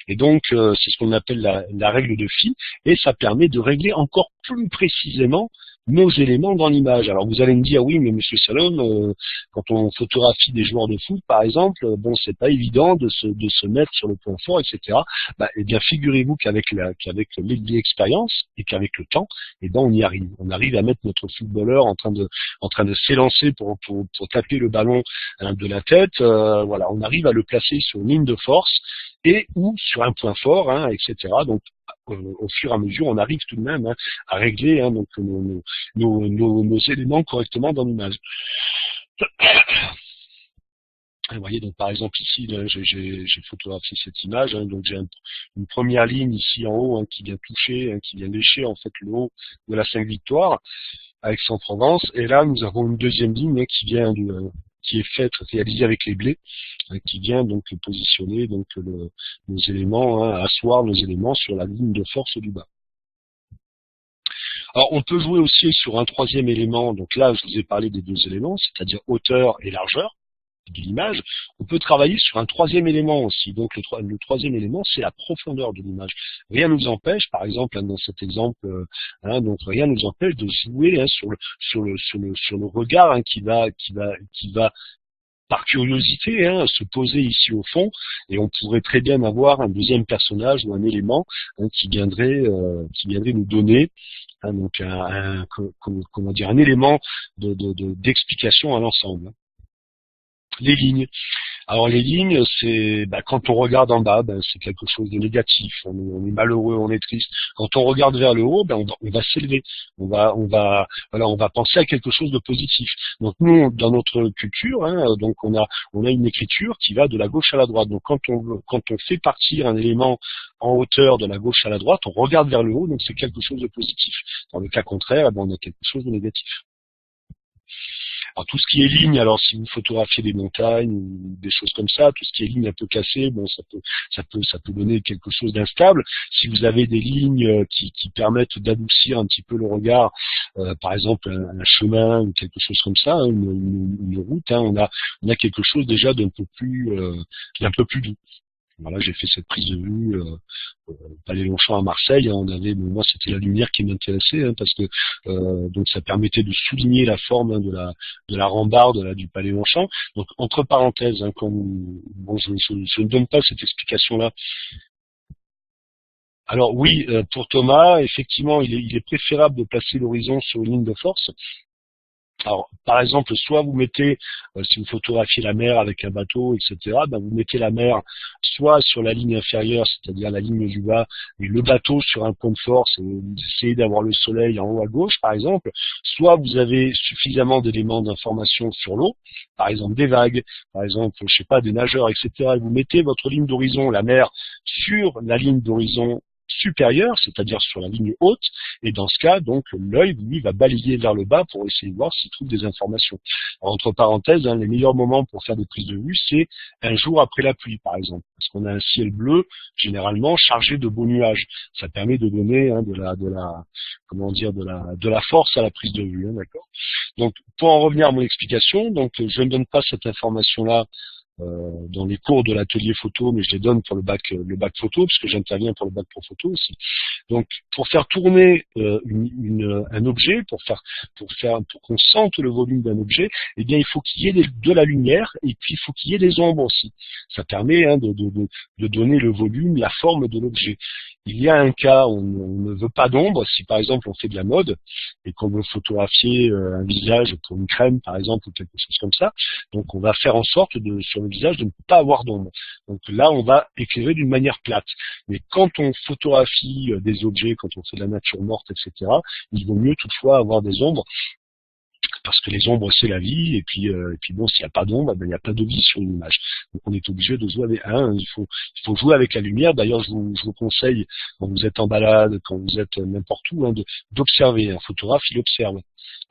Et donc c'est ce qu'on appelle la règle de Phi, et ça permet de régler encore plus précisément nos éléments dans l'image. Alors vous allez me dire, oui, mais Monsieur Salom, quand on photographie des joueurs de foot, par exemple, bon, c'est pas évident de se mettre sur le point fort, etc. Eh bien, figurez-vous qu'avec l'expérience et qu'avec le temps, eh ben, on y arrive. On arrive à mettre notre footballeur en train de s'élancer pour taper le ballon de la tête. Voilà, on arrive à le placer sur une ligne de force et ou sur un point fort, etc. Donc au fur et à mesure, on arrive tout de même à régler donc nos éléments correctement dans l'image. Vous voyez, donc par exemple ici, j'ai photographié cette image, donc j'ai une première ligne ici en haut qui vient toucher, qui vient lécher en fait le haut de la 5 victoires à Aix-en-Provence, et là nous avons une deuxième ligne qui est faite, réalisée avec les blés, qui vient donc positionner donc nos éléments, asseoir nos éléments sur la ligne de force du bas. Alors on peut jouer aussi sur un troisième élément, donc là je vous ai parlé des deux éléments, c'est-à-dire hauteur et largeur de l'image. On peut travailler sur un troisième élément aussi. Donc le troisième élément, c'est la profondeur de l'image. Rien ne nous empêche, par exemple dans cet exemple, donc rien ne nous empêche de jouer sur le regard qui va par curiosité, hein, se poser ici au fond, et on pourrait très bien avoir un deuxième personnage ou un élément qui viendrait nous donner donc comment dire, un élément d'explication à l'ensemble. Les lignes. Alors les lignes, c'est quand on regarde en bas, c'est quelque chose de négatif. On est malheureux, on est triste. Quand on regarde vers le haut, on va s'élever. On va penser à quelque chose de positif. Donc nous, dans notre culture, donc on a une écriture qui va de la gauche à la droite. Donc quand on fait partir un élément en hauteur de la gauche à la droite, on regarde vers le haut, donc c'est quelque chose de positif. Dans le cas contraire, on a quelque chose de négatif. Alors tout ce qui est ligne, alors si vous photographiez des montagnes ou des choses comme ça, tout ce qui est ligne un peu cassée, ça peut donner quelque chose d'instable. Si vous avez des lignes qui permettent d'adoucir un petit peu le regard, par exemple un chemin ou quelque chose comme ça, une route, on a quelque chose déjà d'un peu plus doux. Voilà, j'ai fait cette prise de vue Palais Longchamp à Marseille. Moi c'était la lumière qui m'intéressait, parce que donc ça permettait de souligner la forme de la rambarde du Palais Longchamp. Donc entre parenthèses, je ne donne pas cette explication-là. Alors oui, pour Thomas, effectivement, il est préférable de placer l'horizon sur une ligne de force. Alors, par exemple, soit vous mettez, si vous photographiez la mer avec un bateau, etc., vous mettez la mer soit sur la ligne inférieure, c'est-à-dire la ligne du bas, et le bateau sur un point de force, et vous essayez d'avoir le soleil en haut à gauche, par exemple, soit vous avez suffisamment d'éléments d'information sur l'eau, par exemple des vagues, par exemple, je sais pas, des nageurs, etc., et vous mettez votre ligne d'horizon, la mer, sur la ligne d'horizon supérieure, c'est-à-dire sur la ligne haute, et dans ce cas, donc, l'œil, lui, va balayer vers le bas pour essayer de voir s'il trouve des informations. Alors, entre parenthèses, les meilleurs moments pour faire des prises de vue, c'est un jour après la pluie, par exemple, parce qu'on a un ciel bleu, généralement, chargé de beaux nuages. Ça permet de donner de la force à la prise de vue, d'accord. Donc, pour en revenir à mon explication, donc, je ne donne pas cette information-là dans les cours de l'atelier photo, mais je les donne pour le bac photo, parce que j'interviens pour le bac pro photo aussi. Donc, pour faire tourner un objet, pour qu'on sente le volume d'un objet, eh bien, il faut qu'il y ait de la lumière, et puis il faut qu'il y ait des ombres aussi. Ça permet de donner le volume, la forme de l'objet. Il y a un cas où on ne veut pas d'ombre, si par exemple on fait de la mode et qu'on veut photographier un visage pour une crème par exemple ou quelque chose comme ça, donc on va faire en sorte sur le visage de ne pas avoir d'ombre. Donc là on va éclairer d'une manière plate. Mais quand on photographie des objets, quand on fait de la nature morte, etc., il vaut mieux toutefois avoir des ombres, parce que les ombres c'est la vie, et puis bon, s'il n'y a pas d'ombre, il n'y a pas de vie sur une image. Donc on est obligé de jouer avec il faut jouer avec la lumière. D'ailleurs je vous conseille, quand vous êtes en balade, quand vous êtes n'importe où, d'observer. Un photographe, il observe.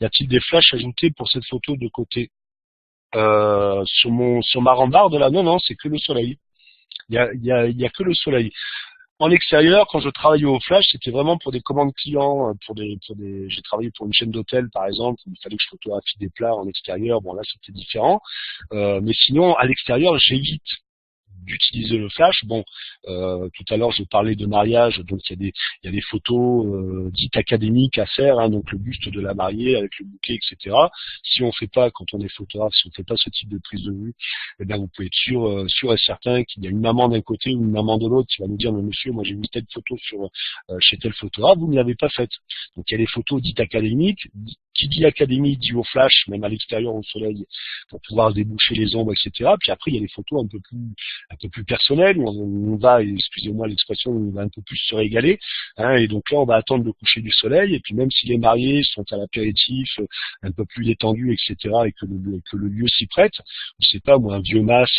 Y a-t-il des flashs ajoutés pour cette photo de côté sur ma rambarde là? Non, c'est que le soleil. Il y a que le soleil. En extérieur, quand je travaillais au flash, c'était vraiment pour des commandes clients, j'ai travaillé pour une chaîne d'hôtel, par exemple, il fallait que je photographie des plats en extérieur, bon là c'était différent, mais sinon, à l'extérieur, j'évite d'utiliser le flash. Bon, tout à l'heure je parlais de mariage, donc il y a des photos dites académiques à faire, donc le buste de la mariée avec le bouquet, etc. Si on fait pas, quand on est photographe, si on fait pas ce type de prise de vue, eh bien vous pouvez être sûr et certain qu'il y a une maman d'un côté ou une maman de l'autre qui va nous dire mais monsieur, moi j'ai vu telle photo chez tel photographe, vous ne l'avez pas faite. Donc il y a des photos dites académiques. Qui dit académie dit au flash, même à l'extérieur au soleil, pour pouvoir déboucher les ombres, etc. Puis après il y a des photos un peu plus personnelles, où on va, excusez-moi l'expression, on va un peu plus se régaler, et donc là on va attendre le coucher du soleil, et puis même si les mariés sont à l'apéritif, un peu plus détendus, etc., et que le lieu s'y prête, je sais pas moi, un vieux mas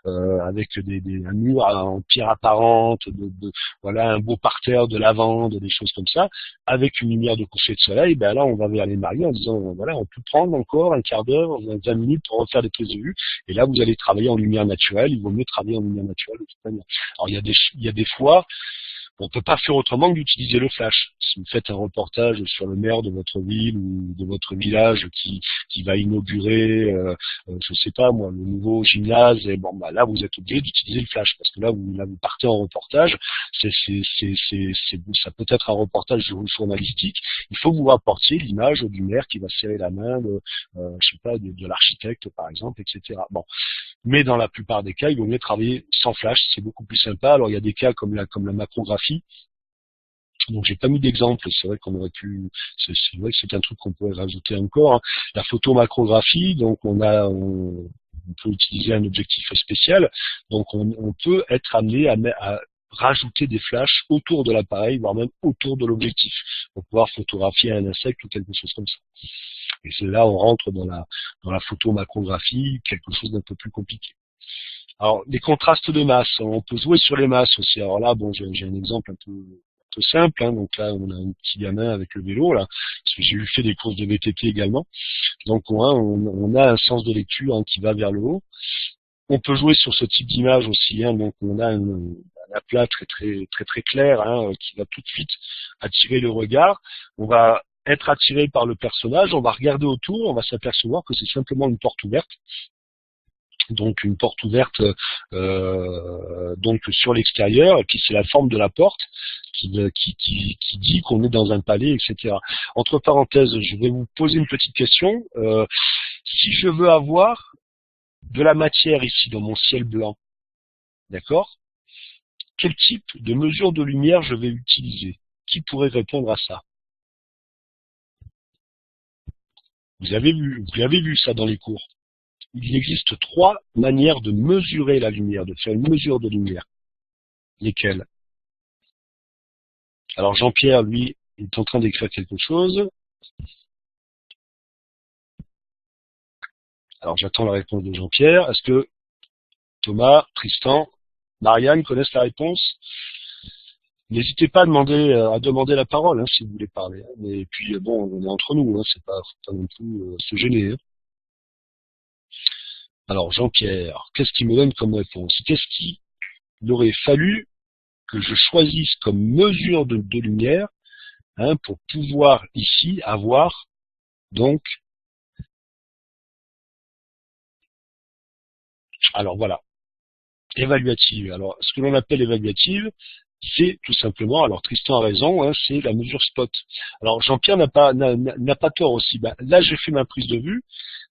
avec un mur en pierre apparente, voilà, un beau parterre de lavande, des choses comme ça, avec une lumière de coucher de soleil, ben là on va vers les mariés en disant voilà, on peut prendre encore un quart d'heure, 20 minutes pour refaire des prises de vue, et là vous allez travailler en lumière naturelle. Il vaut mieux travailler en lumière naturelle de toute manière. Alors il y a des fois On peut pas faire autrement que d'utiliser le flash. Si vous faites un reportage sur le maire de votre ville ou de votre village qui va inaugurer, je sais pas moi, le nouveau gymnase, et bon bah là vous êtes obligé d'utiliser le flash parce que là vous partez en reportage. Ça peut être un reportage journalistique. Il faut que vous rapportiez l'image du maire qui va serrer la main je sais pas de l'architecte par exemple, etc. Bon. Mais dans la plupart des cas, il vaut mieux travailler sans flash, c'est beaucoup plus sympa. Alors il y a des cas comme la macrographie. Donc j'ai pas mis d'exemple, c'est vrai qu'on aurait pu, c'est vrai que c'est un truc qu'on pourrait rajouter encore. Hein. La photo macrographie, donc on peut utiliser un objectif spécial, donc on peut être amené à rajouter des flashs autour de l'appareil, voire même autour de l'objectif, pour pouvoir photographier un insecte ou quelque chose comme ça. Et c'est là on rentre dans la photo macrographie, quelque chose d'un peu plus compliqué. Alors les contrastes de masse, on peut jouer sur les masses aussi. Alors là, bon, j'ai un exemple un peu simple. Hein. Donc là, on a un petit gamin avec le vélo là, parce que j'ai fait des courses de VTT également. Donc on a un sens de lecture hein, qui va vers le haut. On peut jouer sur ce type d'image aussi. Hein. Donc on a un aplat très clair hein, qui va tout de suite attirer le regard. On va être attiré par le personnage, on va regarder autour, on va s'apercevoir que c'est simplement une porte ouverte. Donc une porte ouverte donc sur l'extérieur, et puis c'est la forme de la porte qui dit qu'on est dans un palais, etc. Entre parenthèses, je vais vous poser une petite question. Si je veux avoir de la matière ici dans mon ciel blanc, d'accord, quel type de mesure de lumière je vais utiliser? Qui pourrait répondre à ça? Vous avez vu ça dans les cours. Il existe 3 manières de mesurer la lumière, de faire une mesure de lumière. Lesquelles? Alors Jean-Pierre, lui, est en train d'écrire quelque chose. Alors j'attends la réponse de Jean-Pierre. Est-ce que Thomas, Tristan, Marianne connaissent la réponse? N'hésitez pas à demander la parole hein, si vous voulez parler. Hein. Et puis bon, on est entre nous, hein, faut pas non plus se gêner. Hein. Alors Jean-Pierre, qu'est-ce qu'il me donne comme réponse? Qu'est-ce qu'il aurait fallu que je choisisse comme mesure de lumière hein, pour pouvoir ici avoir donc alors voilà, évaluative. Alors ce que l'on appelle évaluative, c'est tout simplement, alors Tristan a raison, hein, c'est la mesure spot. Alors Jean-Pierre n'a pas tort aussi. Ben, là j'ai fait ma prise de vue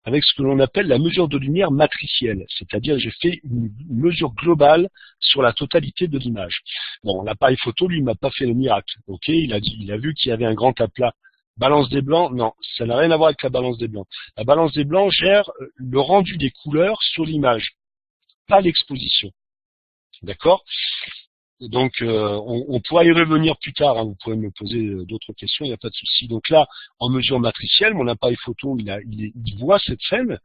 avec ce que l'on appelle la mesure de lumière matricielle, c'est-à-dire j'ai fait une mesure globale sur la totalité de l'image. Bon, l'appareil photo, lui, m'a pas fait le miracle. Ok, il a vu qu'il y avait un grand aplat. Balance des blancs, non, ça n'a rien à voir avec la balance des blancs. La balance des blancs gère le rendu des couleurs sur l'image, pas l'exposition. D'accord? Donc, on pourra y revenir plus tard. Hein, vous pourrez me poser d'autres questions, il n'y a pas de souci. Donc là, en mesure matricielle, mon appareil photo, il voit cette scène,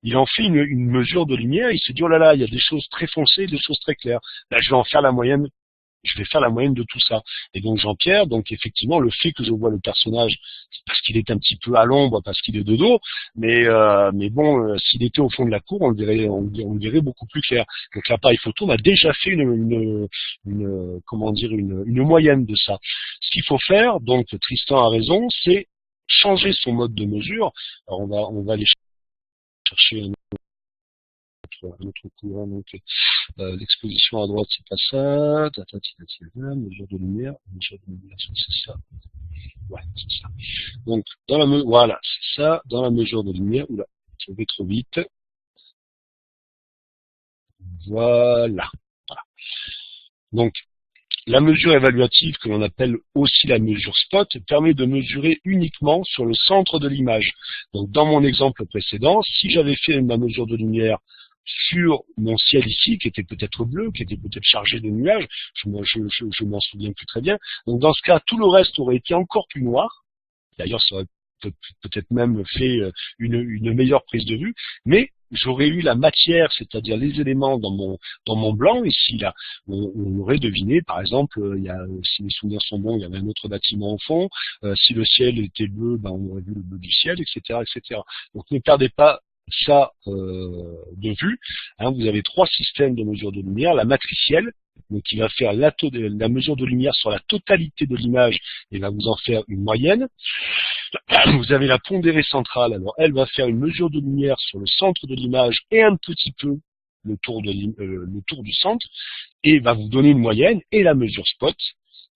il en fait une mesure de lumière. Il s'est dit oh là là, il y a des choses très foncées, des choses très claires. Là, je vais en faire la moyenne. Je vais faire la moyenne de tout ça. Et donc Jean-Pierre, donc effectivement, le fait que je vois le personnage, c'est parce qu'il est un petit peu à l'ombre, parce qu'il est de dos, mais bon, s'il était au fond de la cour, on le verrait beaucoup plus clair. Donc l'appareil photo m'a déjà fait une moyenne de ça. Ce qu'il faut faire, donc Tristan a raison, c'est changer son mode de mesure. Alors on va aller chercher un autre courant, donc l'exposition à droite c'est pas ça, mesure de lumière, c'est ça. Ouais, c'est ça. Donc voilà, c'est ça, dans la mesure de lumière, oula, je vais trop vite. Voilà. Donc la mesure évaluative, que l'on appelle aussi la mesure spot, permet de mesurer uniquement sur le centre de l'image. Donc dans mon exemple précédent, si j'avais fait ma mesure de lumière sur mon ciel ici, qui était peut-être bleu, qui était peut-être chargé de nuages, je m'en souviens plus très bien. Donc dans ce cas, tout le reste aurait été encore plus noir. D'ailleurs, ça aurait peut-être même fait une meilleure prise de vue, mais j'aurais eu la matière, c'est-à-dire les éléments dans mon blanc ici là. On aurait deviné, par exemple, si mes souvenirs sont bons, il y avait un autre bâtiment au fond. Si le ciel était bleu, ben on aurait vu le bleu du ciel, etc., etc. Donc ne perdez pas ça de vue, hein, vous avez 3 systèmes de mesure de lumière. La matricielle, donc qui va faire la mesure de lumière sur la totalité de l'image et va vous en faire une moyenne. Vous avez la pondérée centrale, alors elle va faire une mesure de lumière sur le centre de l'image et un petit peu le tour du centre, et va vous donner une moyenne, et la mesure spot,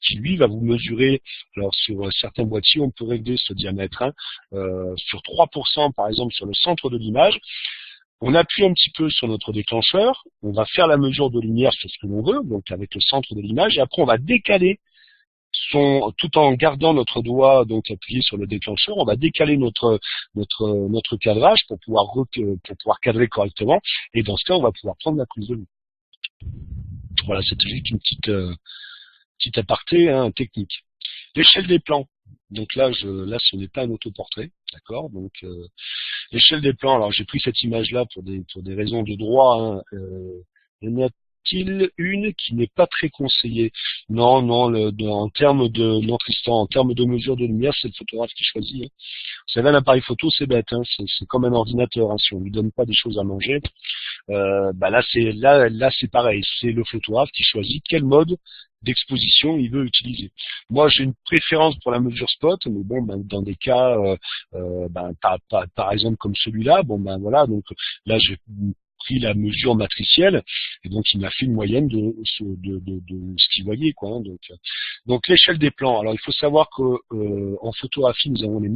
qui lui va vous mesurer, alors sur certains boîtiers on peut régler ce diamètre, hein, sur 3% par exemple sur le centre de l'image. On appuie un petit peu sur notre déclencheur, on va faire la mesure de lumière sur ce que l'on veut, donc avec le centre de l'image, et après on va décaler tout en gardant notre doigt donc appuyé sur le déclencheur, on va décaler notre cadrage pour pouvoir cadrer correctement, et dans ce cas on va pouvoir prendre la prise de vue. Voilà, c'était juste une petite aparté, hein, technique. L'échelle des plans. Donc là, ce n'est pas un autoportrait, d'accord. Donc l'échelle des plans. Alors j'ai pris cette image-là pour des raisons de droit. Hein, il y en a-t-il une qui n'est pas très conseillée? Non, en termes de Tristan, en termes de mesure de lumière, c'est le photographe qui choisit. Hein. Vous savez, un appareil photo, c'est bête, hein, c'est comme un ordinateur. Hein, si on lui donne pas des choses à manger, là c'est pareil. C'est le photographe qui choisit quel mode d'exposition il veut utiliser. Moi, j'ai une préférence pour la mesure spot, mais bon, dans des cas, par exemple comme celui-là, voilà, donc là j'ai pris la mesure matricielle, et donc il m'a fait une moyenne de ce qu'il voyait, quoi. Hein, donc l'échelle des plans. Alors il faut savoir que en photographie, nous avons les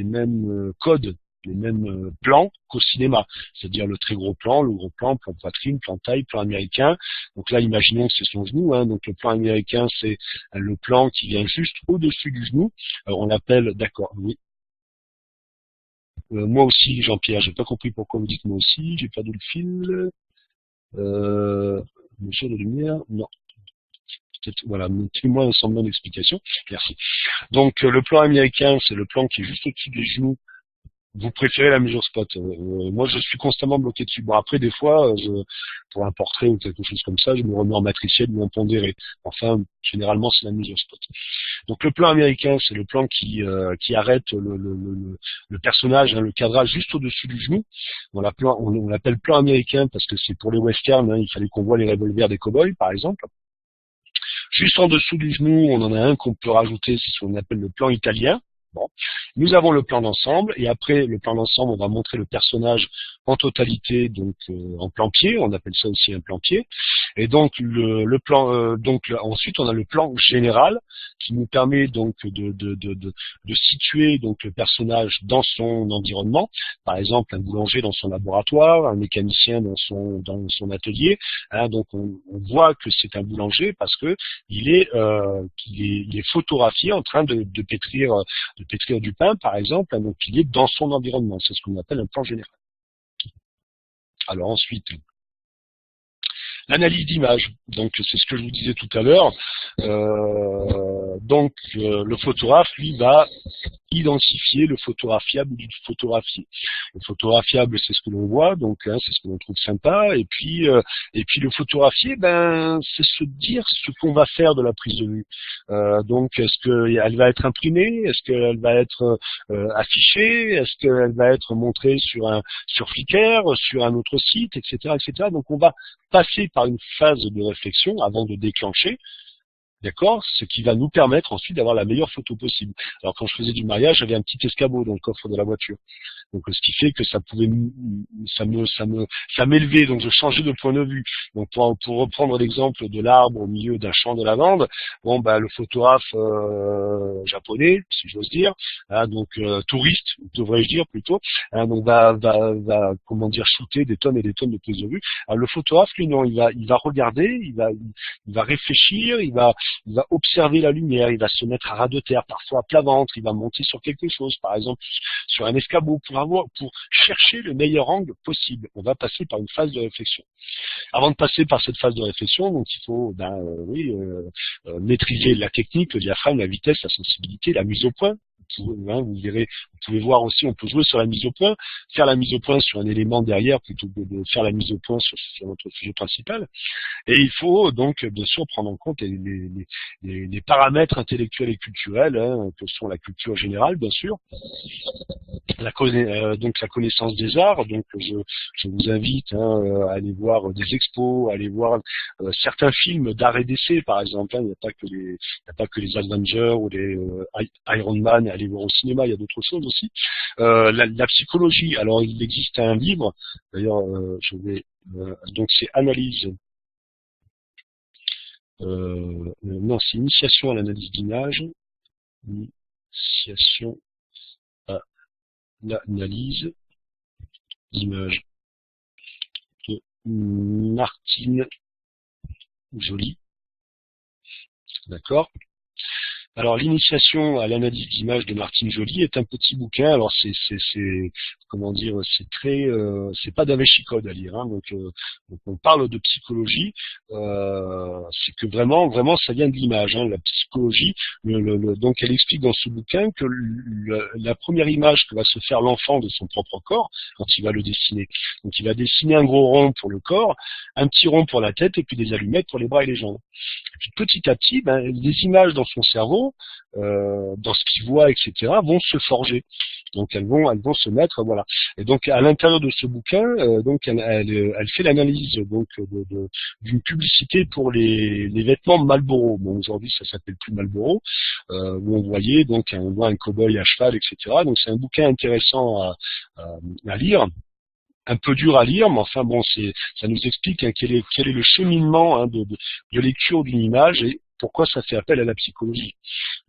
mêmes codes, les mêmes plans qu'au cinéma, c'est-à-dire le très gros plan, le gros plan, plan poitrine, plan taille, plan américain. Donc là, imaginons que c'est son genou, hein, donc le plan américain, c'est le plan qui vient juste au-dessus du genou. Alors on l'appelle, d'accord, oui. Moi aussi, Jean-Pierre, j'ai pas compris pourquoi vous dites moi aussi, j'ai perdu le fil. Mesure de lumière, non. Voilà, mettez-moi un semblant d'explication. Merci. Donc le plan américain, c'est le plan qui est juste au-dessus des genoux. Vous préférez la mesure spot. Moi, je suis constamment bloqué dessus. Bon, après, des fois, pour un portrait ou quelque chose comme ça, je me remets en matriciel ou en pondéré. Enfin, généralement, c'est la mesure spot. Donc, le plan américain, c'est le plan qui arrête le personnage, hein, le cadrage juste au-dessus du genou. On l'appelle plan américain parce que c'est pour les westerns. Hein, il fallait qu'on voit les revolvers des cow-boys, par exemple. Juste en dessous du genou, on en a un qu'on peut rajouter, c'est ce qu'on appelle le plan italien. Bon. Nous avons le plan d'ensemble, et après le plan d'ensemble, on va montrer le personnage en totalité, donc en plan pied, on appelle ça aussi un plan pied. Et donc ensuite on a le plan général qui nous permet donc de situer donc le personnage dans son environnement. Par exemple, un boulanger dans son laboratoire, un mécanicien dans son atelier. Hein, donc on voit que c'est un boulanger parce que il est photographié en train de pétrir du pain, par exemple, hein, donc il est dans son environnement. C'est ce qu'on appelle un plan général. Alors ensuite, l'analyse d'image. Donc c'est ce que je vous disais tout à l'heure. Le photographe, lui, va identifier le photographiable du photographié. Le photographiable, c'est ce que l'on voit, donc hein, c'est ce que l'on trouve sympa. Et puis le photographié, c'est se dire ce qu'on va faire de la prise de vue. Donc est-ce qu'elle va être imprimée, est-ce qu'elle va être affichée, est-ce qu'elle va être montrée sur Flickr, sur un autre site, etc., etc. Donc on va passer par une phase de réflexion avant de déclencher, d'accord, ce qui va nous permettre ensuite d'avoir la meilleure photo possible. Alors quand je faisais du mariage, j'avais un petit escabeau dans le coffre de la voiture. Donc ce qui fait que ça m'élevait, donc je changeais de point de vue. Donc pour reprendre l'exemple de l'arbre au milieu d'un champ de lavande, le photographe japonais, si j'ose dire, hein, donc touriste, devrais-je dire plutôt, hein, donc va shooter des tonnes et des tonnes de prises de vue. Alors le photographe, lui, non, il va regarder, il va réfléchir, il va observer la lumière, il va se mettre à ras de terre, parfois à plat ventre, il va monter sur quelque chose, par exemple sur un escabeau, pour chercher le meilleur angle possible. On va passer par une phase de réflexion. Avant de passer par cette phase de réflexion, donc il faut maîtriser la technique, le diaphragme, la vitesse, la sensibilité, la mise au point, vous verrez, vous pouvez voir aussi, on peut jouer sur la mise au point, faire la mise au point sur un élément derrière plutôt que de faire la mise au point sur notre sujet principal. Et il faut donc bien sûr prendre en compte les paramètres intellectuels et culturels, hein, que sont la culture générale bien sûr, donc la connaissance des arts. Donc je vous invite à aller voir des expos, à aller voir certains films d'art et d'essai par exemple. Il n'y a pas que les Avengers ou les Iron Man à aller voir au cinéma, il y a d'autres choses aussi. La psychologie, alors il existe un livre, d'ailleurs donc c'est Analyse, non c'est Initiation à l'analyse d'image, Initiation à l'analyse d'image de Martine Joly, d'accord. Alors l'initiation à l'analyse d'image de Martine Joly est un petit bouquin. Alors c'est comment dire, c'est très c'est pas Da Vinci Code à lire, hein, donc on parle de psychologie, c'est que vraiment ça vient de l'image, hein, la psychologie. Donc elle explique dans ce bouquin que la première image que va se faire l'enfant de son propre corps quand il va le dessiner. Donc il va dessiner un gros rond pour le corps, un petit rond pour la tête et puis des allumettes pour les bras et les jambes. Et puis petit à petit, les images dans son cerveau, dans ce qu'il voit, etc., vont se forger. Donc elles vont se mettre, voilà. Et donc à l'intérieur de ce bouquin, donc elle fait l'analyse donc d'une publicité pour les vêtements Marlboro. Bon, aujourd'hui ça s'appelle plus Marlboro, où on voit un cow-boy à cheval, etc. Donc c'est un bouquin intéressant à lire. Un peu dur à lire, mais enfin bon, ça nous explique quel est le cheminement de lecture d'une image et pourquoi ça fait appel à la psychologie.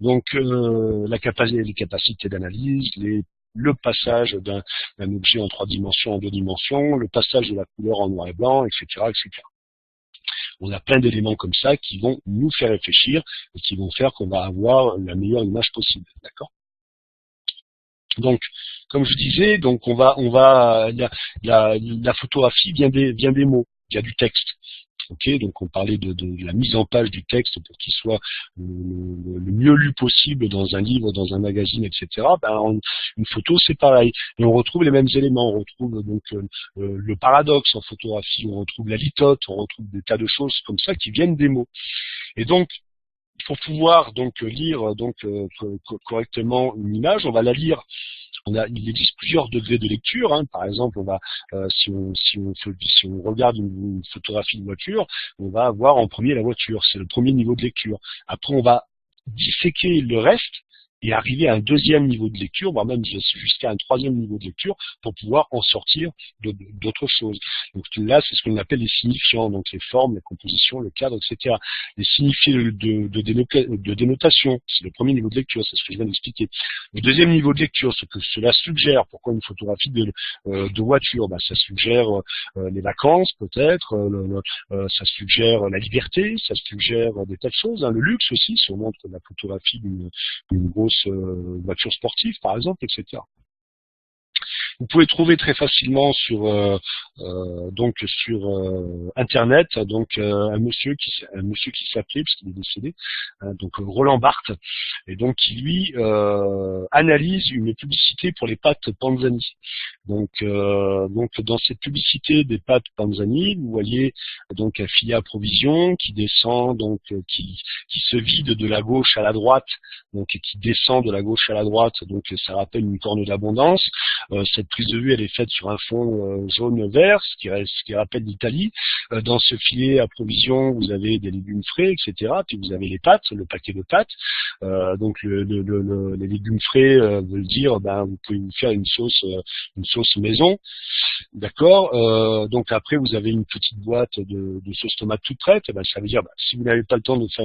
Donc les capacités d'analyse, le passage d'un objet en 3 dimensions en 2 dimensions, le passage de la couleur en noir et blanc, etc., etc. On a plein d'éléments comme ça qui vont nous faire réfléchir et qui vont faire qu'on va avoir la meilleure image possible, d'accord ? Donc, comme je disais, donc la photographie vient des mots, il y a du texte. Ok, donc on parlait de la mise en page du texte pour qu'il soit le mieux lu possible dans un livre, dans un magazine, etc. Une photo, c'est pareil. Et on retrouve les mêmes éléments. On retrouve donc le paradoxe en photographie, on retrouve la litote, on retrouve des tas de choses comme ça qui viennent des mots. Et donc, pour pouvoir donc lire correctement une image, on va la lire. Il existe plusieurs degrés de lecture, hein. Par exemple, si on regarde une photographie de voiture, on va avoir en premier la voiture, c'est le premier niveau de lecture. Après, on va disséquer le reste et arriver à un deuxième niveau de lecture, voire même jusqu'à un troisième niveau de lecture pour pouvoir en sortir d'autres choses. Donc là, c'est ce qu'on appelle les signifiants, donc les formes, les compositions, le cadre, etc. Les signifiés de dénotation, c'est le premier niveau de lecture, c'est ce que je viens d'expliquer. Le deuxième niveau de lecture, ce que cela suggère, pourquoi une photographie de voiture, ça suggère les vacances peut-être, ça suggère la liberté, ça suggère des tas de choses, hein. Le luxe aussi, si on montre la photographie d'une grosse voiture sportive par exemple, etc. Vous pouvez trouver très facilement sur internet un monsieur qui s'appelait, parce qu'il est décédé, donc Roland Barthes, et donc qui lui analyse une publicité pour les pâtes Panzani. Donc dans cette publicité des pâtes Panzani, vous voyez donc un filet à provision qui descend, donc qui se vide de la gauche à la droite, donc qui descend de la gauche à la droite, donc ça rappelle une corne d'abondance. Cette prise de vue, elle est faite sur un fond jaune-vert, ce qui rappelle l'Italie. Dans ce filet à provision, vous avez des légumes frais, etc. Puis vous avez les pâtes, le paquet de pâtes. Donc les légumes frais veulent dire, vous pouvez vous faire une sauce maison, d'accord. Donc après, vous avez une petite boîte de sauce tomate toute prête. Ça veut dire, si vous n'avez pas le temps de faire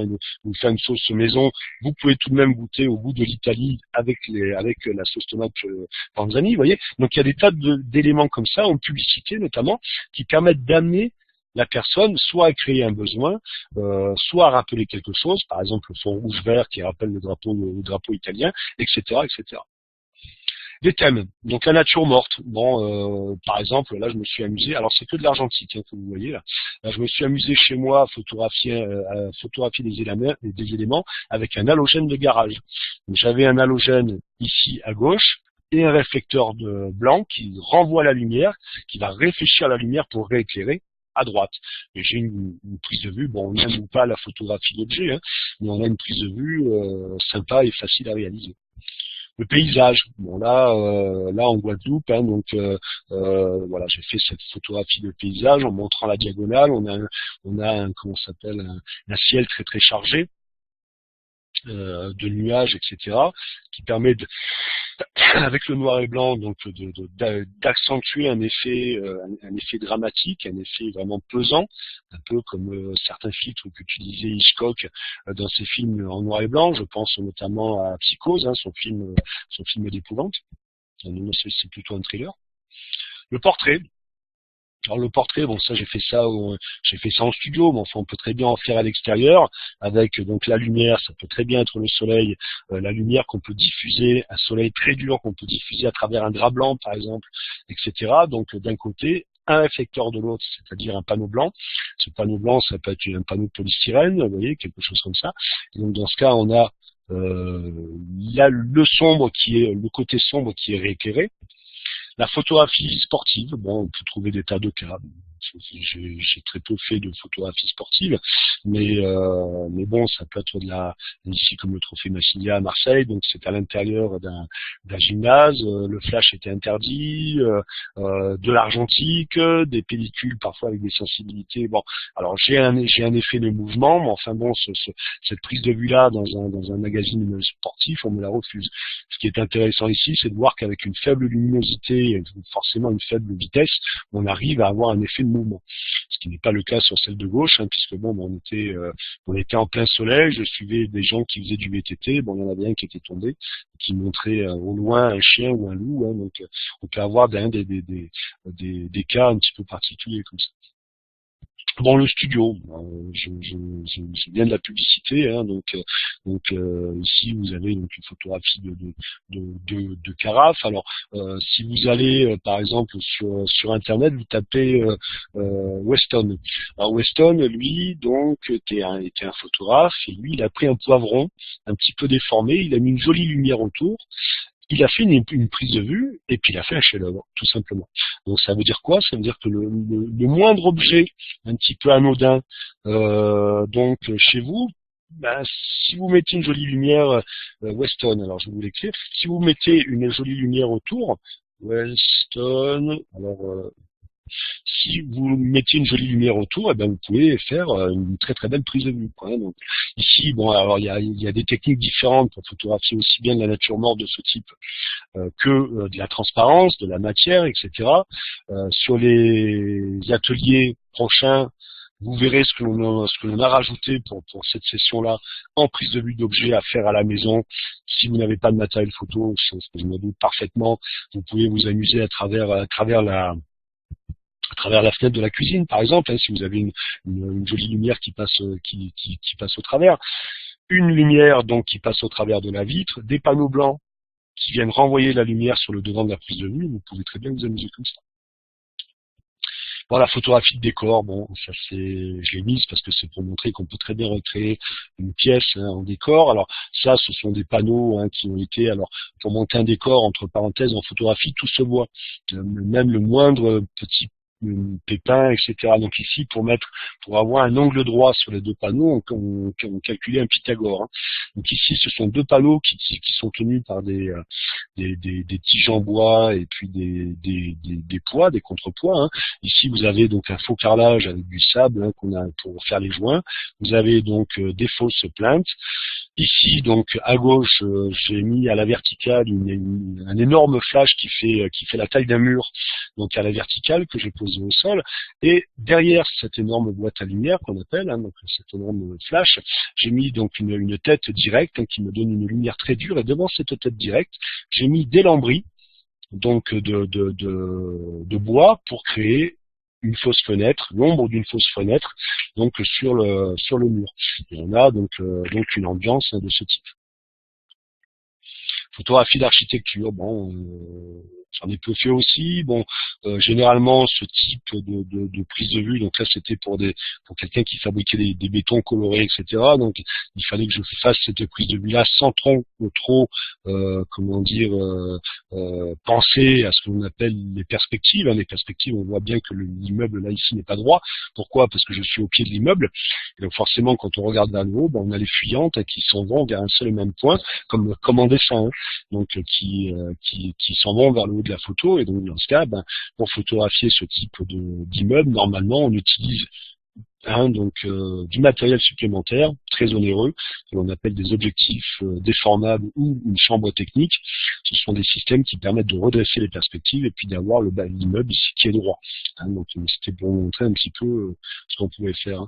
une sauce maison, vous pouvez tout de même goûter au goût de l'Italie avec la sauce tomate Panzani, vous voyez. Donc il y a des tas d'éléments comme ça, en publicité notamment, qui permettent d'amener la personne soit à créer un besoin, soit à rappeler quelque chose, par exemple le fond rouge-vert qui rappelle le drapeau italien, etc., etc. Des thèmes, donc la nature morte. Bon, par exemple, là je me suis amusé, alors c'est que de l'argentique que vous voyez là. Là, je me suis amusé chez moi à photographier des éléments avec un halogène de garage. Donc j'avais un halogène ici à gauche et un réflecteur blanc qui renvoie la lumière, qui va réfléchir la lumière pour rééclairer à droite. Et j'ai une prise de vue, bon on n'aime pas la photographie d'objet, hein, mais on a une prise de vue sympa et facile à réaliser. Le paysage, bon là en Guadeloupe, hein, donc voilà, j'ai fait cette photographie de paysage en montrant la diagonale. On a un comment ça s'appelle un ciel très très chargé de nuages, etc., qui permet de, avec le noir et blanc, donc d'accentuer un effet dramatique, un effet vraiment pesant, un peu comme certains filtres qu'utilisait Hitchcock dans ses films en noir et blanc. Je pense notamment à Psychose, hein, son film d'épouvante. C'est plutôt un thriller. Le portrait. Alors le portrait, bon ça j'ai fait ça en studio, mais enfin on peut très bien en faire à l'extérieur avec donc la lumière, ça peut très bien être le soleil, la lumière qu'on peut diffuser, un soleil très dur qu'on peut diffuser à travers un drap blanc par exemple, etc. Donc d'un côté, un réflecteur de l'autre, c'est-à-dire un panneau blanc. Ce panneau blanc, ça peut être un panneau de polystyrène, vous voyez, quelque chose comme ça. Et donc dans ce cas, on a le sombre le côté sombre qui est rééclairé. La photographie sportive, bon, on peut trouver des tas de cas. J'ai très peu fait de photographie sportive, mais bon, ça peut être ici comme le Trophée Massiglia à Marseille, donc c'est à l'intérieur d'un gymnase, le flash était interdit, de l'argentique, des pellicules parfois avec des sensibilités. Bon, alors j'ai un effet de mouvement, mais enfin bon, cette prise de vue là dans un magazine sportif, on me la refuse. Ce qui est intéressant ici, c'est de voir qu'avec une faible luminosité et forcément une faible vitesse, on arrive à avoir un effet de mouvement. Ce qui n'est pas le cas sur celle de gauche, hein, puisque bon, on était en plein soleil, je suivais des gens qui faisaient du VTT, bon, il y en avait un qui était tombé, qui montrait au loin un chien ou un loup, hein, donc on peut avoir des cas un petit peu particuliers comme ça. Bon, le studio, c'est bien de la publicité, hein, donc ici vous avez donc une photographie de carafe. Alors si vous allez par exemple sur internet, vous tapez Weston. Alors Weston, lui, donc était un photographe, et lui il a pris un poivron un petit peu déformé, il a mis une jolie lumière autour. Il a fait une prise de vue et puis il a fait un chef-d'œuvre, tout simplement. Donc ça veut dire quoi? Ça veut dire que le moindre objet un petit peu anodin, donc chez vous, ben, si vous mettez une jolie lumière Weston, alors je vais vous l'écrire, si vous mettez une jolie lumière autour, Weston, alors si vous mettez une jolie lumière autour, eh ben vous pouvez faire une très très belle prise de vue, quoi, hein. Donc ici, bon, alors il y a des techniques différentes pour photographier aussi bien de la nature morte de ce type que de la transparence, de la matière, etc. Sur les ateliers prochains, vous verrez ce que l'on a rajouté pour cette session-là en prise de vue d'objets à faire à la maison. Si vous n'avez pas de matériel photo, je me doute parfaitement, vous pouvez vous amuser à travers la fenêtre de la cuisine, par exemple, hein, si vous avez une jolie lumière qui passe au travers. Une lumière donc qui passe au travers de la vitre, des panneaux blancs qui viennent renvoyer la lumière sur le devant de la prise de vue, vous pouvez très bien vous amuser comme ça. Bon, la photographie de décor, bon, ça je l'ai mise parce que c'est pour montrer qu'on peut très bien recréer une pièce, hein, en décor. Alors ça, ce sont des panneaux, hein, qui ont été, alors pour monter un décor, entre parenthèses, en photographie, tout se voit. Même le moindre petit pépin, etc. Donc ici, pour avoir un angle droit sur les deux panneaux, on calculait un Pythagore, hein. Donc ici, ce sont deux panneaux qui sont tenus par des tiges en bois et puis des poids, des contrepoids, hein. Ici, vous avez donc un faux carrelage avec du sable, hein, qu'on a pour faire les joints. Vous avez donc des fausses plaintes. Ici, donc à gauche, j'ai mis à la verticale un énorme flash qui fait la taille d'un mur, donc à la verticale, que j'ai posé au sol. Et derrière cette énorme boîte à lumière qu'on appelle, hein, donc cet énorme flash, j'ai mis donc une tête directe, hein, qui me donne une lumière très dure. Et devant cette tête directe, j'ai mis des lambris, donc de bois, pour créer une fausse fenêtre, l'ombre d'une fausse fenêtre, donc sur le mur. Et on a donc une ambiance, hein, de ce type. Photographie d'architecture, bon, j'en ai peu fait aussi. Bon, généralement ce type de prise de vue, donc là c'était pour quelqu'un qui fabriquait des bétons colorés, etc. Donc il fallait que je fasse cette prise de vue là sans trop comment dire penser à ce que l'on appelle les perspectives. Les perspectives, on voit bien que l'immeuble là ici n'est pas droit. Pourquoi? Parce que je suis au pied de l'immeuble. Et donc forcément quand on regarde vers le haut, on a les fuyantes qui s'en vont vers un seul et même point, comme en dessin, hein. Donc qui s'en vont vers le haut de la photo. Et donc dans ce cas, pour photographier ce type d'immeuble, normalement on utilise du matériel supplémentaire très onéreux que l'on appelle des objectifs déformables ou une chambre technique. Ce sont des systèmes qui permettent de redresser les perspectives et puis d'avoir l'immeuble ici qui est droit. Donc c'était pour montrer un petit peu ce qu'on pouvait faire.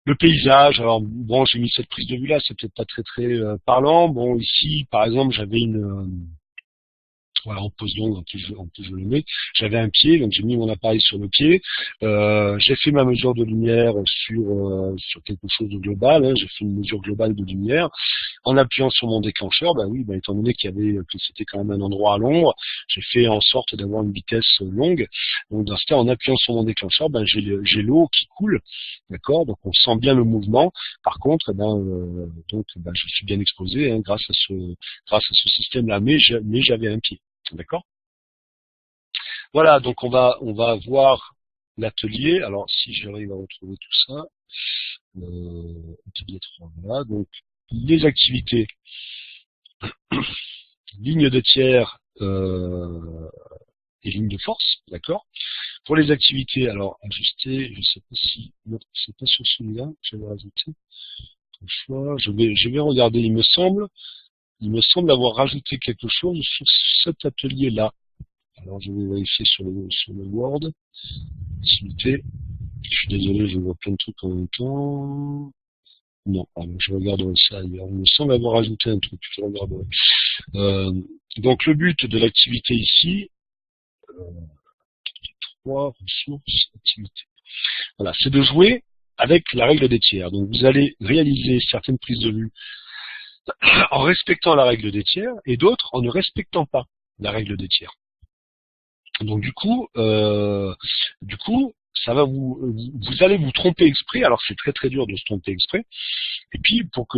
Le paysage, alors bon, j'ai mis cette prise de vue là, c'est peut-être pas très parlant. Bon, ici par exemple j'avais voilà, en pose longue, en plus je le mets. J'avais un pied, donc j'ai mis mon appareil sur le pied. J'ai fait ma mesure de lumière sur quelque chose de global. Hein. J'ai fait une mesure globale de lumière en appuyant sur mon déclencheur. Étant donné que c'était quand même un endroit à l'ombre, j'ai fait en sorte d'avoir une vitesse longue. Donc dans ce cas, en appuyant sur mon déclencheur, j'ai l'eau qui coule, d'accord. Donc on sent bien le mouvement. Par contre, je suis bien exposé grâce à ce système-là. Mais j'avais un pied. D'accord. Voilà, donc on va voir l'atelier. Alors si j'arrive à retrouver tout ça, atelier 3, voilà. Donc les activités, ligne de tiers et ligne de force, d'accord. Pour les activités, alors ajuster, je sais pas si, non, c'est pas sur celui-là que j'avais rajouté. Choix, je vais regarder. Il me semble avoir rajouté quelque chose sur cet atelier-là. Alors je vais vérifier sur le Word. Activité. Je suis désolé, je vois plein de trucs en même temps. Non, alors je regarderai ça ailleurs. Il me semble avoir rajouté un truc, je regarderai. Donc le but de l'activité ici, 3 ressources, activité. Voilà, c'est de jouer avec la règle des tiers. Donc vous allez réaliser certaines prises de vue en respectant la règle des tiers et d'autres en ne respectant pas la règle des tiers. Donc du coup, ça va vous allez vous tromper exprès. Alors c'est très dur de se tromper exprès. Et puis pour que